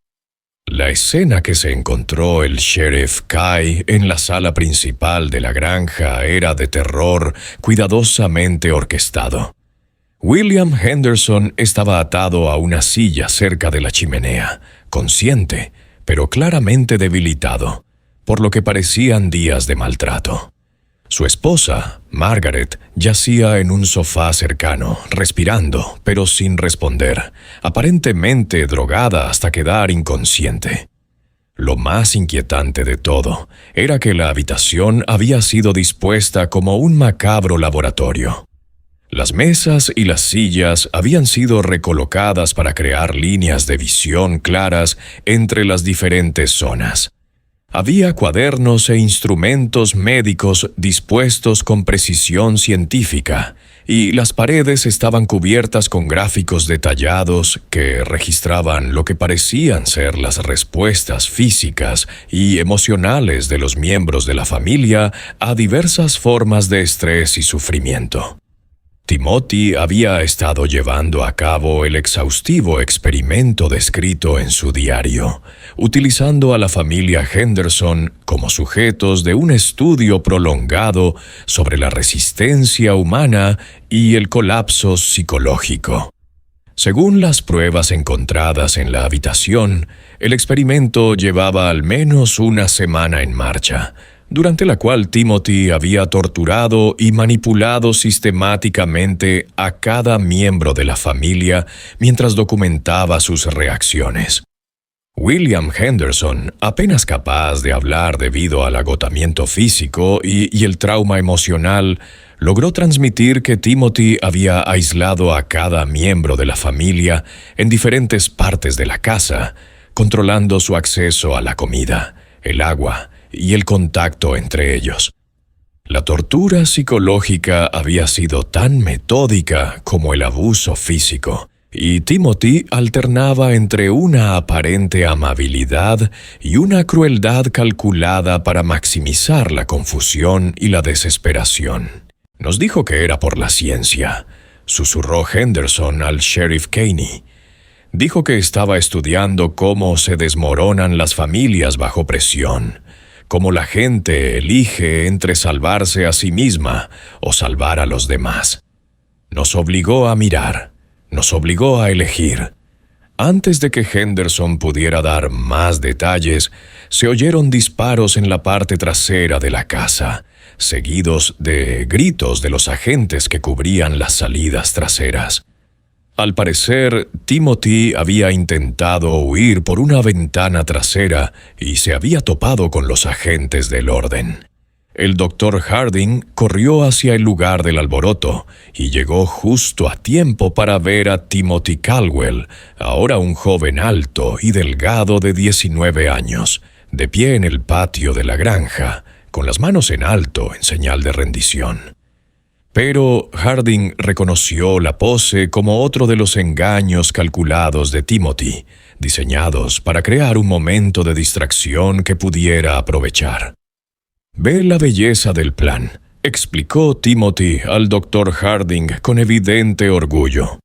La escena que se encontró el sheriff Kay en la sala principal de la granja era de terror cuidadosamente orquestado. William Henderson estaba atado a una silla cerca de la chimenea, consciente, pero claramente debilitado, por lo que parecían días de maltrato. Su esposa, Margaret, yacía en un sofá cercano, respirando, pero sin responder, aparentemente drogada hasta quedar inconsciente. Lo más inquietante de todo era que la habitación había sido dispuesta como un macabro laboratorio. Las mesas y las sillas habían sido recolocadas para crear líneas de visión claras entre las diferentes zonas. Había cuadernos e instrumentos médicos dispuestos con precisión científica, y las paredes estaban cubiertas con gráficos detallados que registraban lo que parecían ser las respuestas físicas y emocionales de los miembros de la familia a diversas formas de estrés y sufrimiento. Timothy había estado llevando a cabo el exhaustivo experimento descrito en su diario, utilizando a la familia Henderson como sujetos de un estudio prolongado sobre la resistencia humana y el colapso psicológico. Según las pruebas encontradas en la habitación, el experimento llevaba al menos una semana en marcha, durante la cual Timothy había torturado y manipulado sistemáticamente a cada miembro de la familia mientras documentaba sus reacciones. William Henderson, apenas capaz de hablar debido al agotamiento físico y el trauma emocional, logró transmitir que Timothy había aislado a cada miembro de la familia en diferentes partes de la casa, controlando su acceso a la comida, el agua y el contacto entre ellos. La tortura psicológica había sido tan metódica como el abuso físico, y Timothy alternaba entre una aparente amabilidad y una crueldad calculada para maximizar la confusión y la desesperación. Nos dijo que era por la ciencia, susurró Henderson al sheriff Caney. Dijo que estaba estudiando cómo se desmoronan las familias bajo presión, cómo la gente elige entre salvarse a sí misma o salvar a los demás. Nos obligó a mirar, nos obligó a elegir. Antes de que Henderson pudiera dar más detalles, se oyeron disparos en la parte trasera de la casa, seguidos de gritos de los agentes que cubrían las salidas traseras. Al parecer, Timothy había intentado huir por una ventana trasera y se había topado con los agentes del orden. El doctor Harding corrió hacia el lugar del alboroto y llegó justo a tiempo para ver a Timothy Caldwell, ahora un joven alto y delgado de 19 años, de pie en el patio de la granja, con las manos en alto en señal de rendición. Pero Harding reconoció la pose como otro de los engaños calculados de Timothy, diseñados para crear un momento de distracción que pudiera aprovechar. «Ve la belleza del plan», explicó Timothy al doctor Harding con evidente orgullo.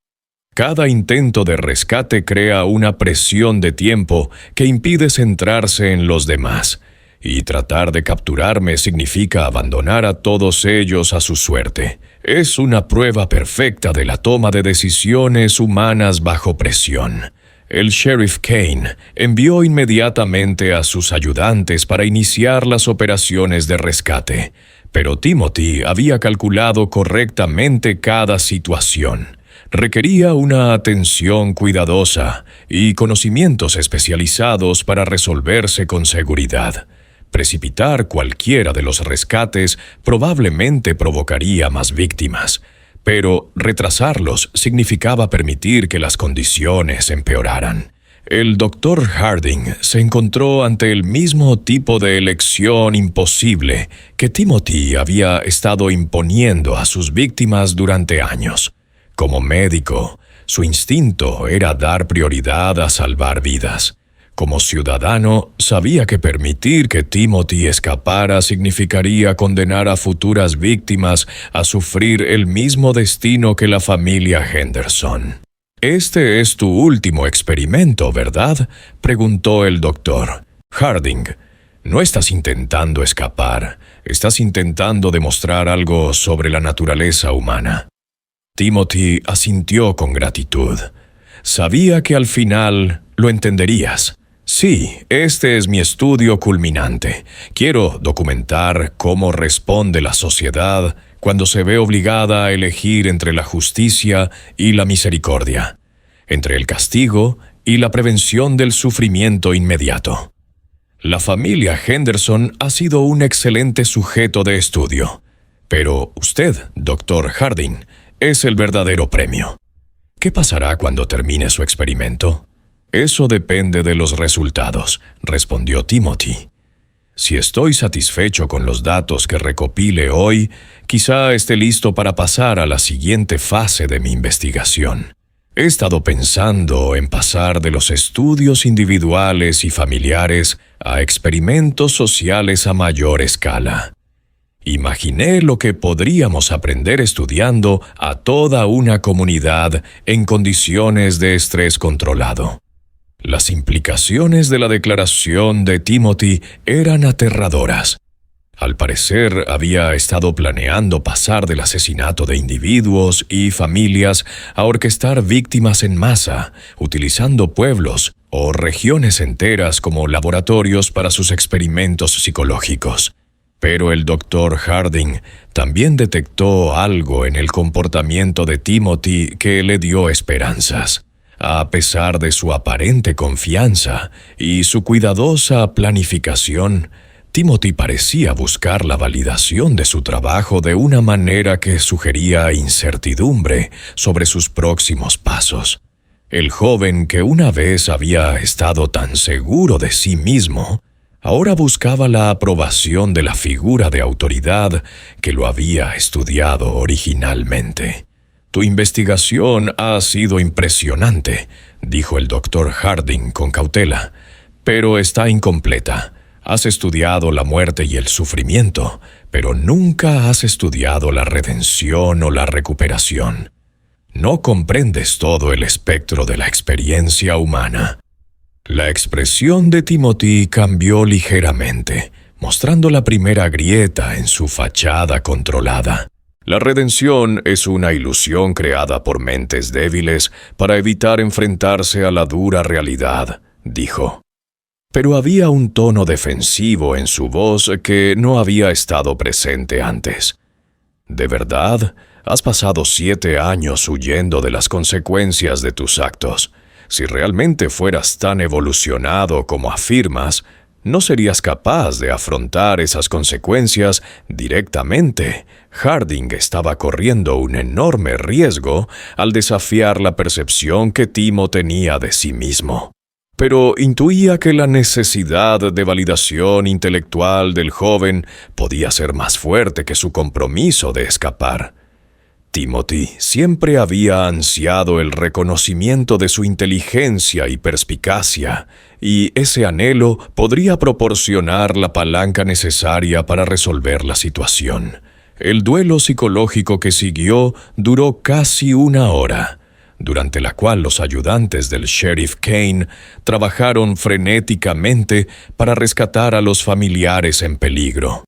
«Cada intento de rescate crea una presión de tiempo que impide centrarse en los demás, y tratar de capturarme significa abandonar a todos ellos a su suerte. Es una prueba perfecta de la toma de decisiones humanas bajo presión». El sheriff Kane envió inmediatamente a sus ayudantes para iniciar las operaciones de rescate, pero Timothy había calculado correctamente cada situación. Requería una atención cuidadosa y conocimientos especializados para resolverse con seguridad. Precipitar cualquiera de los rescates probablemente provocaría más víctimas, pero retrasarlos significaba permitir que las condiciones empeoraran. El doctor Harding se encontró ante el mismo tipo de elección imposible que Timothy había estado imponiendo a sus víctimas durante años. Como médico, su instinto era dar prioridad a salvar vidas. Como ciudadano, sabía que permitir que Timothy escapara significaría condenar a futuras víctimas a sufrir el mismo destino que la familia Henderson. «Este es tu último experimento, ¿verdad?», preguntó el doctor. «Harding, no estás intentando escapar, estás intentando demostrar algo sobre la naturaleza humana». Timothy asintió con gratitud. Sabía que al final lo entenderías. «Sí, este es mi estudio culminante. Quiero documentar cómo responde la sociedad cuando se ve obligada a elegir entre la justicia y la misericordia, entre el castigo y la prevención del sufrimiento inmediato». La familia Henderson ha sido un excelente sujeto de estudio, pero usted, doctor Harding, es el verdadero premio. ¿Qué pasará cuando termine su experimento? «Eso depende de los resultados», respondió Timothy. «Si estoy satisfecho con los datos que recopile hoy, quizá esté listo para pasar a la siguiente fase de mi investigación. He estado pensando en pasar de los estudios individuales y familiares a experimentos sociales a mayor escala. Imaginé lo que podríamos aprender estudiando a toda una comunidad en condiciones de estrés controlado. Las implicaciones de la declaración de Timothy eran aterradoras. Al parecer, había estado planeando pasar del asesinato de individuos y familias a orquestar víctimas en masa, utilizando pueblos o regiones enteras como laboratorios para sus experimentos psicológicos. Pero el Dr. Harding también detectó algo en el comportamiento de Timothy que le dio esperanzas. A pesar de su aparente confianza y su cuidadosa planificación, Timothy parecía buscar la validación de su trabajo de una manera que sugería incertidumbre sobre sus próximos pasos. El joven que una vez había estado tan seguro de sí mismo, ahora buscaba la aprobación de la figura de autoridad que lo había estudiado originalmente. «Tu investigación ha sido impresionante», dijo el Dr. Harding con cautela, «pero está incompleta. Has estudiado la muerte y el sufrimiento, pero nunca has estudiado la redención o la recuperación. No comprendes todo el espectro de la experiencia humana». La expresión de Timothy cambió ligeramente, mostrando la primera grieta en su fachada controlada. «La redención es una ilusión creada por mentes débiles para evitar enfrentarse a la dura realidad», dijo. Pero había un tono defensivo en su voz que no había estado presente antes. «¿De verdad? Has pasado 7 años huyendo de las consecuencias de tus actos. Si realmente fueras tan evolucionado como afirmas, no serías capaz de afrontar esas consecuencias directamente». Harding estaba corriendo un enorme riesgo al desafiar la percepción que Timo tenía de sí mismo. Pero intuía que la necesidad de validación intelectual del joven podía ser más fuerte que su compromiso de escapar. Timothy siempre había ansiado el reconocimiento de su inteligencia y perspicacia, y ese anhelo podría proporcionar la palanca necesaria para resolver la situación. El duelo psicológico que siguió duró casi 1 hora, durante la cual los ayudantes del sheriff Kane trabajaron frenéticamente para rescatar a los familiares en peligro.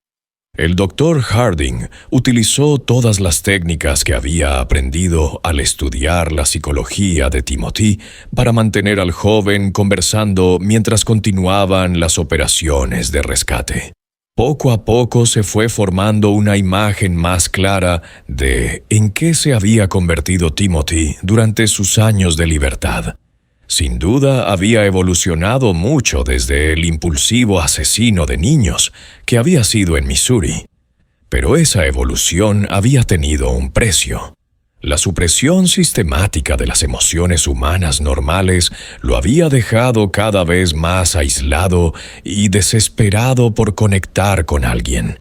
El Dr. Harding utilizó todas las técnicas que había aprendido al estudiar la psicología de Timothy para mantener al joven conversando mientras continuaban las operaciones de rescate. Poco a poco se fue formando una imagen más clara de en qué se había convertido Timothy durante sus años de libertad. Sin duda había evolucionado mucho desde el impulsivo asesino de niños que había sido en Missouri. Pero esa evolución había tenido un precio. La supresión sistemática de las emociones humanas normales lo había dejado cada vez más aislado y desesperado por conectar con alguien.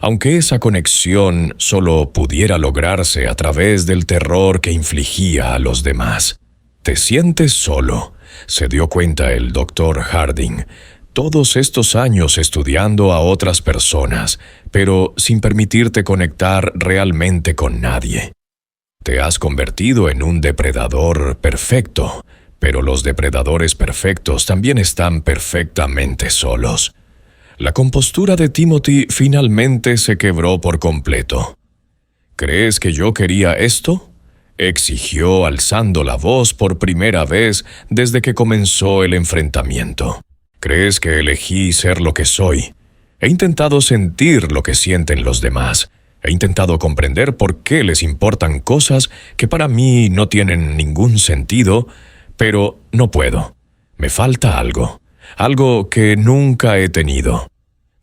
Aunque esa conexión solo pudiera lograrse a través del terror que infligía a los demás. «Te sientes solo», se dio cuenta el Dr. Harding. «Todos estos años estudiando a otras personas, pero sin permitirte conectar realmente con nadie. Te has convertido en un depredador perfecto, pero los depredadores perfectos también están perfectamente solos». La compostura de Timothy finalmente se quebró por completo. «¿Crees que yo quería esto?», exigió alzando la voz por primera vez desde que comenzó el enfrentamiento. «¿Crees que elegí ser lo que soy? He intentado sentir lo que sienten los demás. He intentado comprender por qué les importan cosas que para mí no tienen ningún sentido, pero no puedo. Me falta algo, algo que nunca he tenido».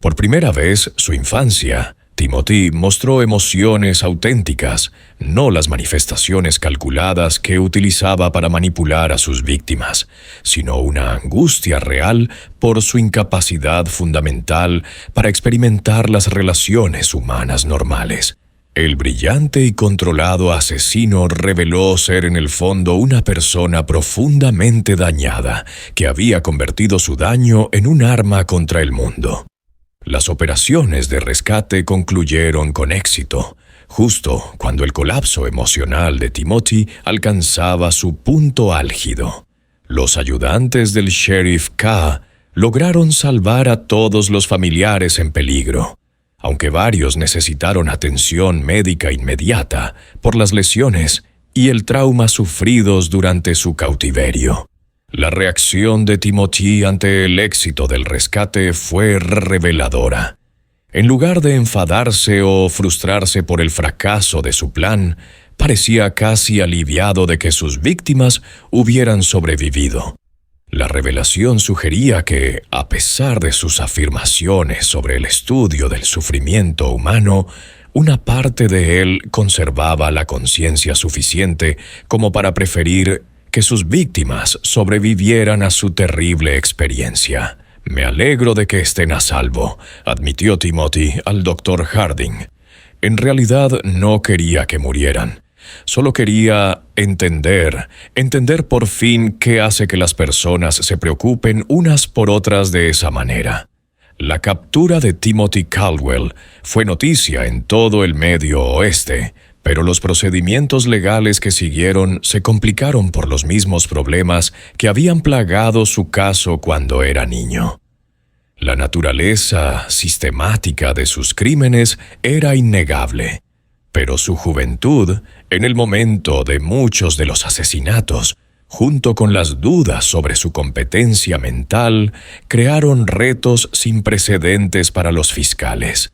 Por primera vez, su infancia, Timothy mostró emociones auténticas, no las manifestaciones calculadas que utilizaba para manipular a sus víctimas, sino una angustia real por su incapacidad fundamental para experimentar las relaciones humanas normales. El brillante y controlado asesino reveló ser en el fondo una persona profundamente dañada que había convertido su daño en un arma contra el mundo. Las operaciones de rescate concluyeron con éxito, justo cuando el colapso emocional de Timothy alcanzaba su punto álgido. Los ayudantes del sheriff K lograron salvar a todos los familiares en peligro. aunque varios necesitaron atención médica inmediata por las lesiones y el trauma sufridos durante su cautiverio. La reacción de Timothy ante el éxito del rescate fue reveladora. En lugar de enfadarse o frustrarse por el fracaso de su plan, parecía casi aliviado de que sus víctimas hubieran sobrevivido. La revelación sugería que, a pesar de sus afirmaciones sobre el estudio del sufrimiento humano, una parte de él conservaba la conciencia suficiente como para preferir que sus víctimas sobrevivieran a su terrible experiencia. «Me alegro de que estén a salvo», admitió Timothy al Dr. Harding. En realidad no quería que murieran. Solo quería entender por fin qué hace que las personas se preocupen unas por otras de esa manera. La captura de Timothy Caldwell fue noticia en todo el Medio Oeste, pero los procedimientos legales que siguieron se complicaron por los mismos problemas que habían plagado su caso cuando era niño. La naturaleza sistemática de sus crímenes era innegable, pero su juventud, en el momento de muchos de los asesinatos, junto con las dudas sobre su competencia mental, crearon retos sin precedentes para los fiscales.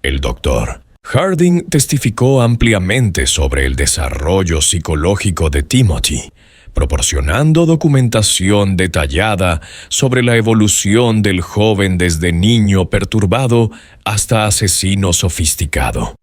El Dr. Harding testificó ampliamente sobre el desarrollo psicológico de Timothy, proporcionando documentación detallada sobre la evolución del joven desde niño perturbado hasta asesino sofisticado.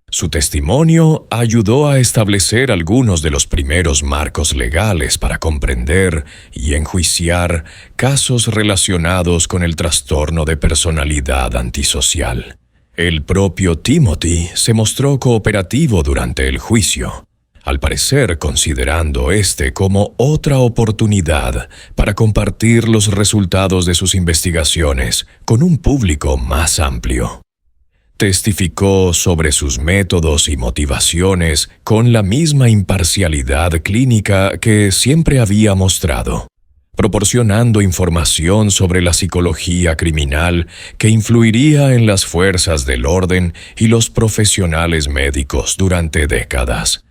Su testimonio ayudó a establecer algunos de los primeros marcos legales para comprender y enjuiciar casos relacionados con el trastorno de personalidad antisocial. El propio Timothy se mostró cooperativo durante el juicio, al parecer considerando este como otra oportunidad para compartir los resultados de sus investigaciones con un público más amplio. Testificó sobre sus métodos y motivaciones con la misma imparcialidad clínica que siempre había mostrado, proporcionando información sobre la psicología criminal que influiría en las fuerzas del orden y los profesionales médicos durante décadas.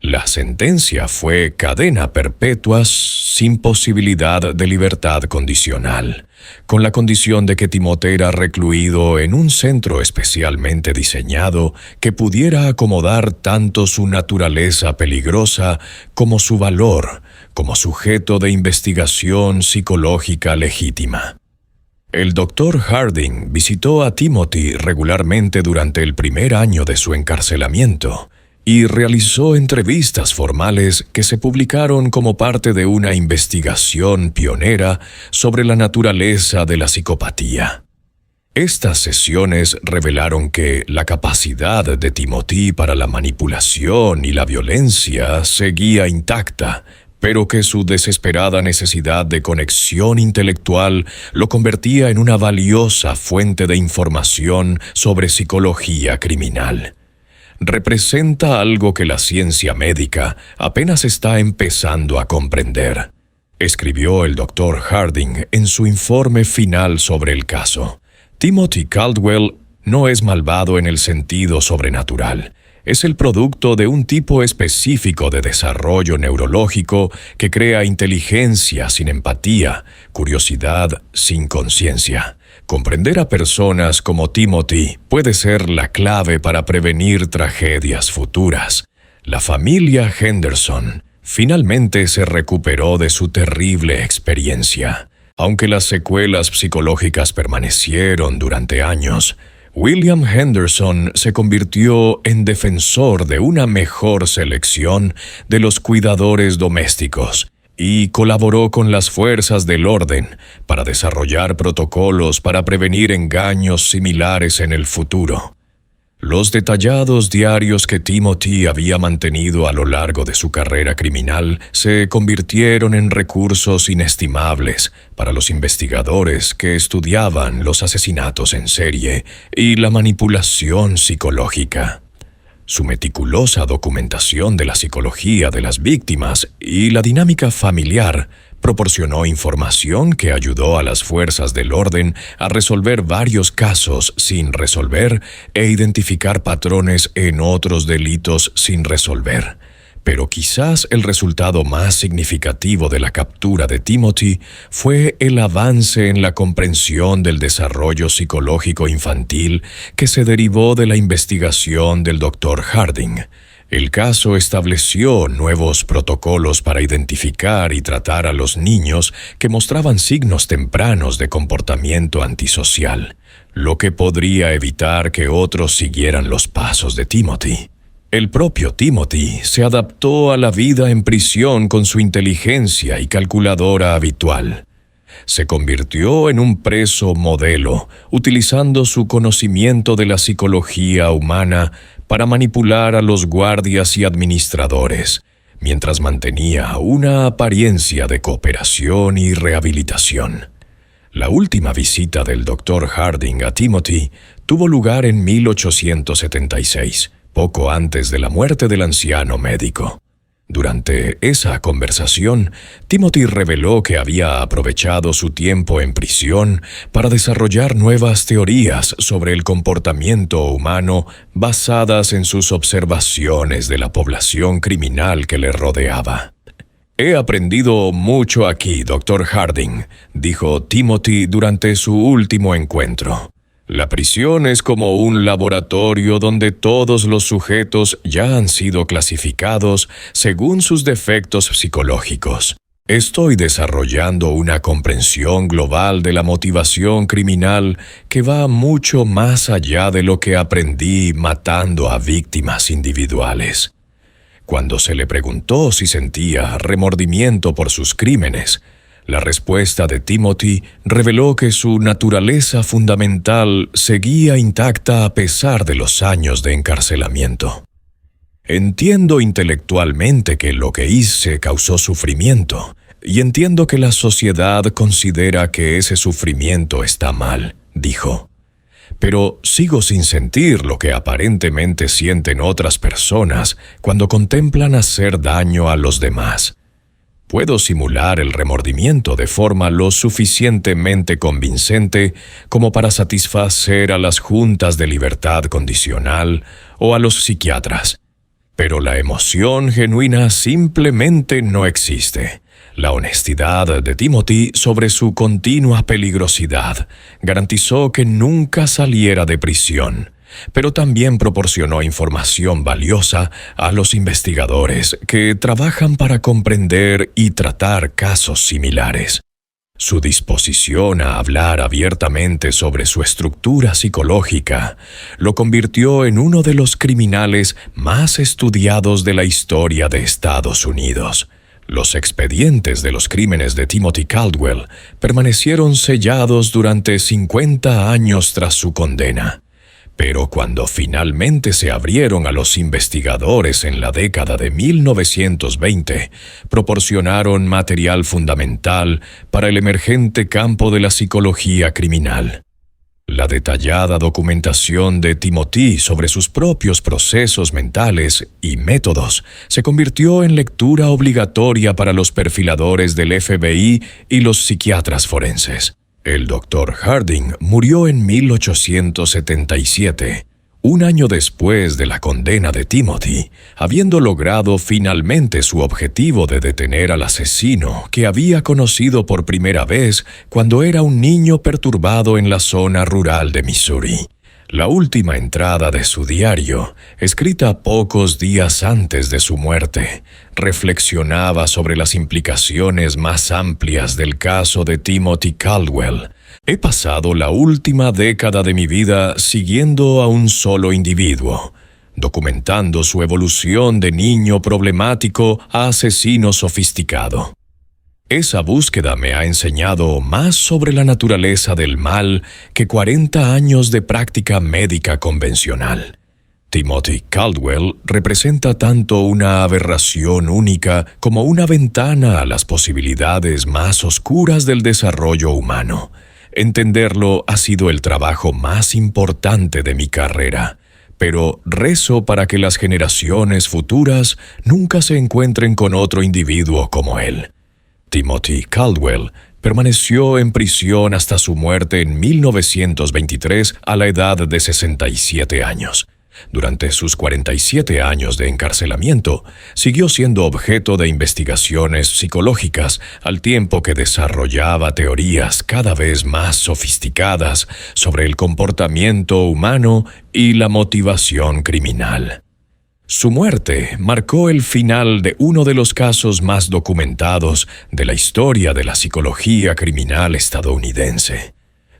La sentencia fue cadena perpetua sin posibilidad de libertad condicional, con la condición de que Timothy era recluido en un centro especialmente diseñado que pudiera acomodar tanto su naturaleza peligrosa como su valor como sujeto de investigación psicológica legítima. El Dr. Harding visitó a Timothy regularmente durante el primer año de su encarcelamiento y realizó entrevistas formales que se publicaron como parte de una investigación pionera sobre la naturaleza de la psicopatía. Estas sesiones revelaron que la capacidad de Timothy para la manipulación y la violencia seguía intacta, pero que su desesperada necesidad de conexión intelectual lo convertía en una valiosa fuente de información sobre psicología criminal. Representa algo que la ciencia médica apenas está empezando a comprender, escribió el Dr. Harding en su informe final sobre el caso. Timothy Caldwell no es malvado en el sentido sobrenatural. Es el producto de un tipo específico de desarrollo neurológico que crea inteligencia sin empatía, curiosidad sin conciencia. Comprender a personas como Timothy puede ser la clave para prevenir tragedias futuras. La familia Henderson finalmente se recuperó de su terrible experiencia. Aunque las secuelas psicológicas permanecieron durante años, William Henderson se convirtió en defensor de una mejor selección de los cuidadores domésticos y colaboró con las fuerzas del orden para desarrollar protocolos para prevenir engaños similares en el futuro. Los detallados diarios que Timothy había mantenido a lo largo de su carrera criminal se convirtieron en recursos inestimables para los investigadores que estudiaban los asesinatos en serie y la manipulación psicológica. Su meticulosa documentación de la psicología de las víctimas y la dinámica familiar proporcionó información que ayudó a las fuerzas del orden a resolver varios casos sin resolver e identificar patrones en otros delitos sin resolver. Pero quizás el resultado más significativo de la captura de Timothy fue el avance en la comprensión del desarrollo psicológico infantil que se derivó de la investigación del Dr. Harding. El caso estableció nuevos protocolos para identificar y tratar a los niños que mostraban signos tempranos de comportamiento antisocial, lo que podría evitar que otros siguieran los pasos de Timothy. El propio Timothy se adaptó a la vida en prisión con su inteligencia y calculadora habitual. Se convirtió en un preso modelo, utilizando su conocimiento de la psicología humana para manipular a los guardias y administradores, mientras mantenía una apariencia de cooperación y rehabilitación. La última visita del Dr. Harding a Timothy tuvo lugar en 1876. Poco antes de la muerte del anciano médico. Durante esa conversación, Timothy reveló que había aprovechado su tiempo en prisión para desarrollar nuevas teorías sobre el comportamiento humano basadas en sus observaciones de la población criminal que le rodeaba. «He aprendido mucho aquí, Dr. Harding», dijo Timothy durante su último encuentro. La prisión es como un laboratorio donde todos los sujetos ya han sido clasificados según sus defectos psicológicos. Estoy desarrollando una comprensión global de la motivación criminal que va mucho más allá de lo que aprendí matando a víctimas individuales. Cuando se le preguntó si sentía remordimiento por sus crímenes, la respuesta de Timothy reveló que su naturaleza fundamental seguía intacta a pesar de los años de encarcelamiento. Entiendo intelectualmente que lo que hice causó sufrimiento, y entiendo que la sociedad considera que ese sufrimiento está mal, dijo. Pero sigo sin sentir lo que aparentemente sienten otras personas cuando contemplan hacer daño a los demás. Puedo simular el remordimiento de forma lo suficientemente convincente como para satisfacer a las juntas de libertad condicional o a los psiquiatras. Pero la emoción genuina simplemente no existe. La honestidad de Timothy sobre su continua peligrosidad garantizó que nunca saliera de prisión, pero también proporcionó información valiosa a los investigadores que trabajan para comprender y tratar casos similares. Su disposición a hablar abiertamente sobre su estructura psicológica lo convirtió en uno de los criminales más estudiados de la historia de Estados Unidos. Los expedientes de los crímenes de Timothy Caldwell permanecieron sellados durante 50 años tras su condena. Pero cuando finalmente se abrieron a los investigadores en la década de 1920, proporcionaron material fundamental para el emergente campo de la psicología criminal. La detallada documentación de Timothy sobre sus propios procesos mentales y métodos se convirtió en lectura obligatoria para los perfiladores del FBI y los psiquiatras forenses. El Dr. Harding murió en 1877, un año después de la condena de Timothy, habiendo logrado finalmente su objetivo de detener al asesino que había conocido por primera vez cuando era un niño perturbado en la zona rural de Missouri. La última entrada de su diario, escrita pocos días antes de su muerte, reflexionaba sobre las implicaciones más amplias del caso de Timothy Caldwell. He pasado la última década de mi vida siguiendo a un solo individuo, documentando su evolución de niño problemático a asesino sofisticado. Esa búsqueda me ha enseñado más sobre la naturaleza del mal que 40 años de práctica médica convencional. Timothy Caldwell representa tanto una aberración única como una ventana a las posibilidades más oscuras del desarrollo humano. Entenderlo ha sido el trabajo más importante de mi carrera, pero rezo para que las generaciones futuras nunca se encuentren con otro individuo como él. Timothy Caldwell permaneció en prisión hasta su muerte en 1923 a la edad de 67 años. Durante sus 47 años de encarcelamiento, siguió siendo objeto de investigaciones psicológicas al tiempo que desarrollaba teorías cada vez más sofisticadas sobre el comportamiento humano y la motivación criminal. Su muerte marcó el final de uno de los casos más documentados de la historia de la psicología criminal estadounidense.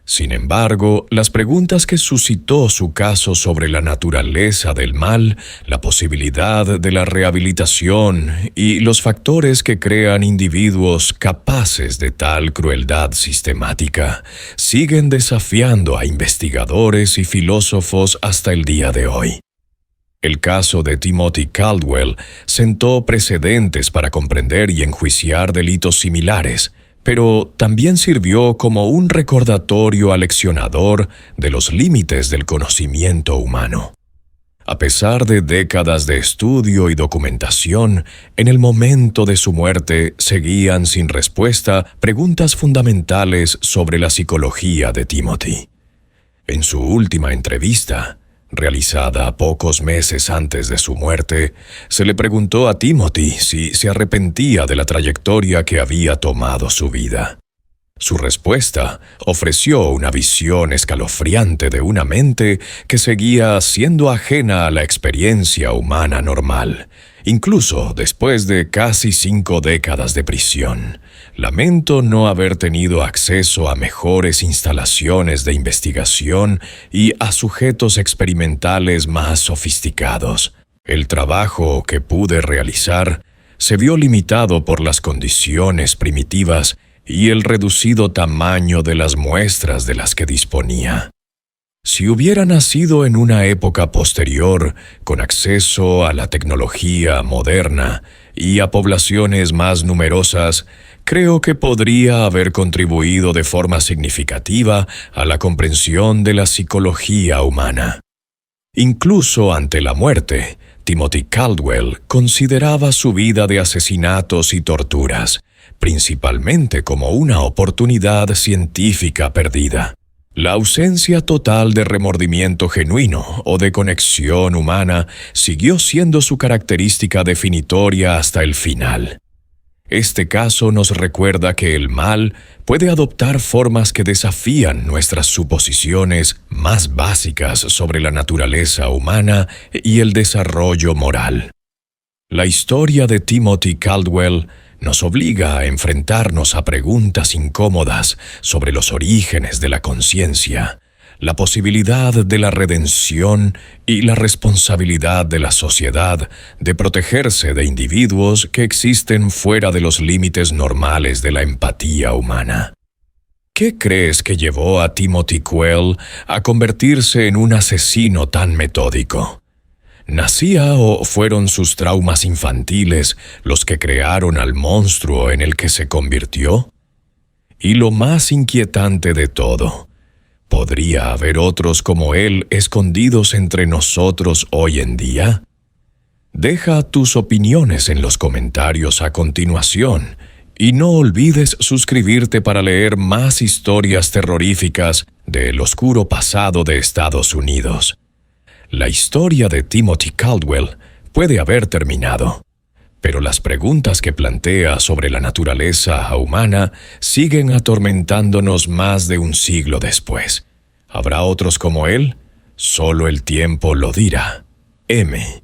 Sin embargo, las preguntas que suscitó su caso sobre la naturaleza del mal, la posibilidad de la rehabilitación y los factores que crean individuos capaces de tal crueldad sistemática, siguen desafiando a investigadores y filósofos hasta el día de hoy. El caso de Timothy Caldwell sentó precedentes para comprender y enjuiciar delitos similares, pero también sirvió como un recordatorio aleccionador de los límites del conocimiento humano. A pesar de décadas de estudio y documentación, en el momento de su muerte seguían sin respuesta preguntas fundamentales sobre la psicología de Timothy. En su última entrevista, realizada pocos meses antes de su muerte, se le preguntó a Timothy si se arrepentía de la trayectoria que había tomado su vida. Su respuesta ofreció una visión escalofriante de una mente que seguía siendo ajena a la experiencia humana normal, incluso después de casi 5 décadas de prisión. Lamento no haber tenido acceso a mejores instalaciones de investigación y a sujetos experimentales más sofisticados. El trabajo que pude realizar se vio limitado por las condiciones primitivas y el reducido tamaño de las muestras de las que disponía. Si hubiera nacido en una época posterior, con acceso a la tecnología moderna y a poblaciones más numerosas, creo que podría haber contribuido de forma significativa a la comprensión de la psicología humana. Incluso ante la muerte, Timothy Caldwell consideraba su vida de asesinatos y torturas, principalmente como una oportunidad científica perdida. La ausencia total de remordimiento genuino o de conexión humana siguió siendo su característica definitoria hasta el final. Este caso nos recuerda que el mal puede adoptar formas que desafían nuestras suposiciones más básicas sobre la naturaleza humana y el desarrollo moral. La historia de Timothy Caldwell nos obliga a enfrentarnos a preguntas incómodas sobre los orígenes de la conciencia, la posibilidad de la redención y la responsabilidad de la sociedad de protegerse de individuos que existen fuera de los límites normales de la empatía humana. ¿Qué crees que llevó a Timothy Caldwell a convertirse en un asesino tan metódico? ¿Nacía o fueron sus traumas infantiles los que crearon al monstruo en el que se convirtió? Y lo más inquietante de todo, ¿podría haber otros como él escondidos entre nosotros hoy en día? Deja tus opiniones en los comentarios a continuación y no olvides suscribirte para leer más historias terroríficas del oscuro pasado de Estados Unidos. La historia de Timothy Caldwell puede haber terminado, pero las preguntas que plantea sobre la naturaleza humana siguen atormentándonos más de un siglo después. ¿Habrá otros como él? Solo el tiempo lo dirá. M.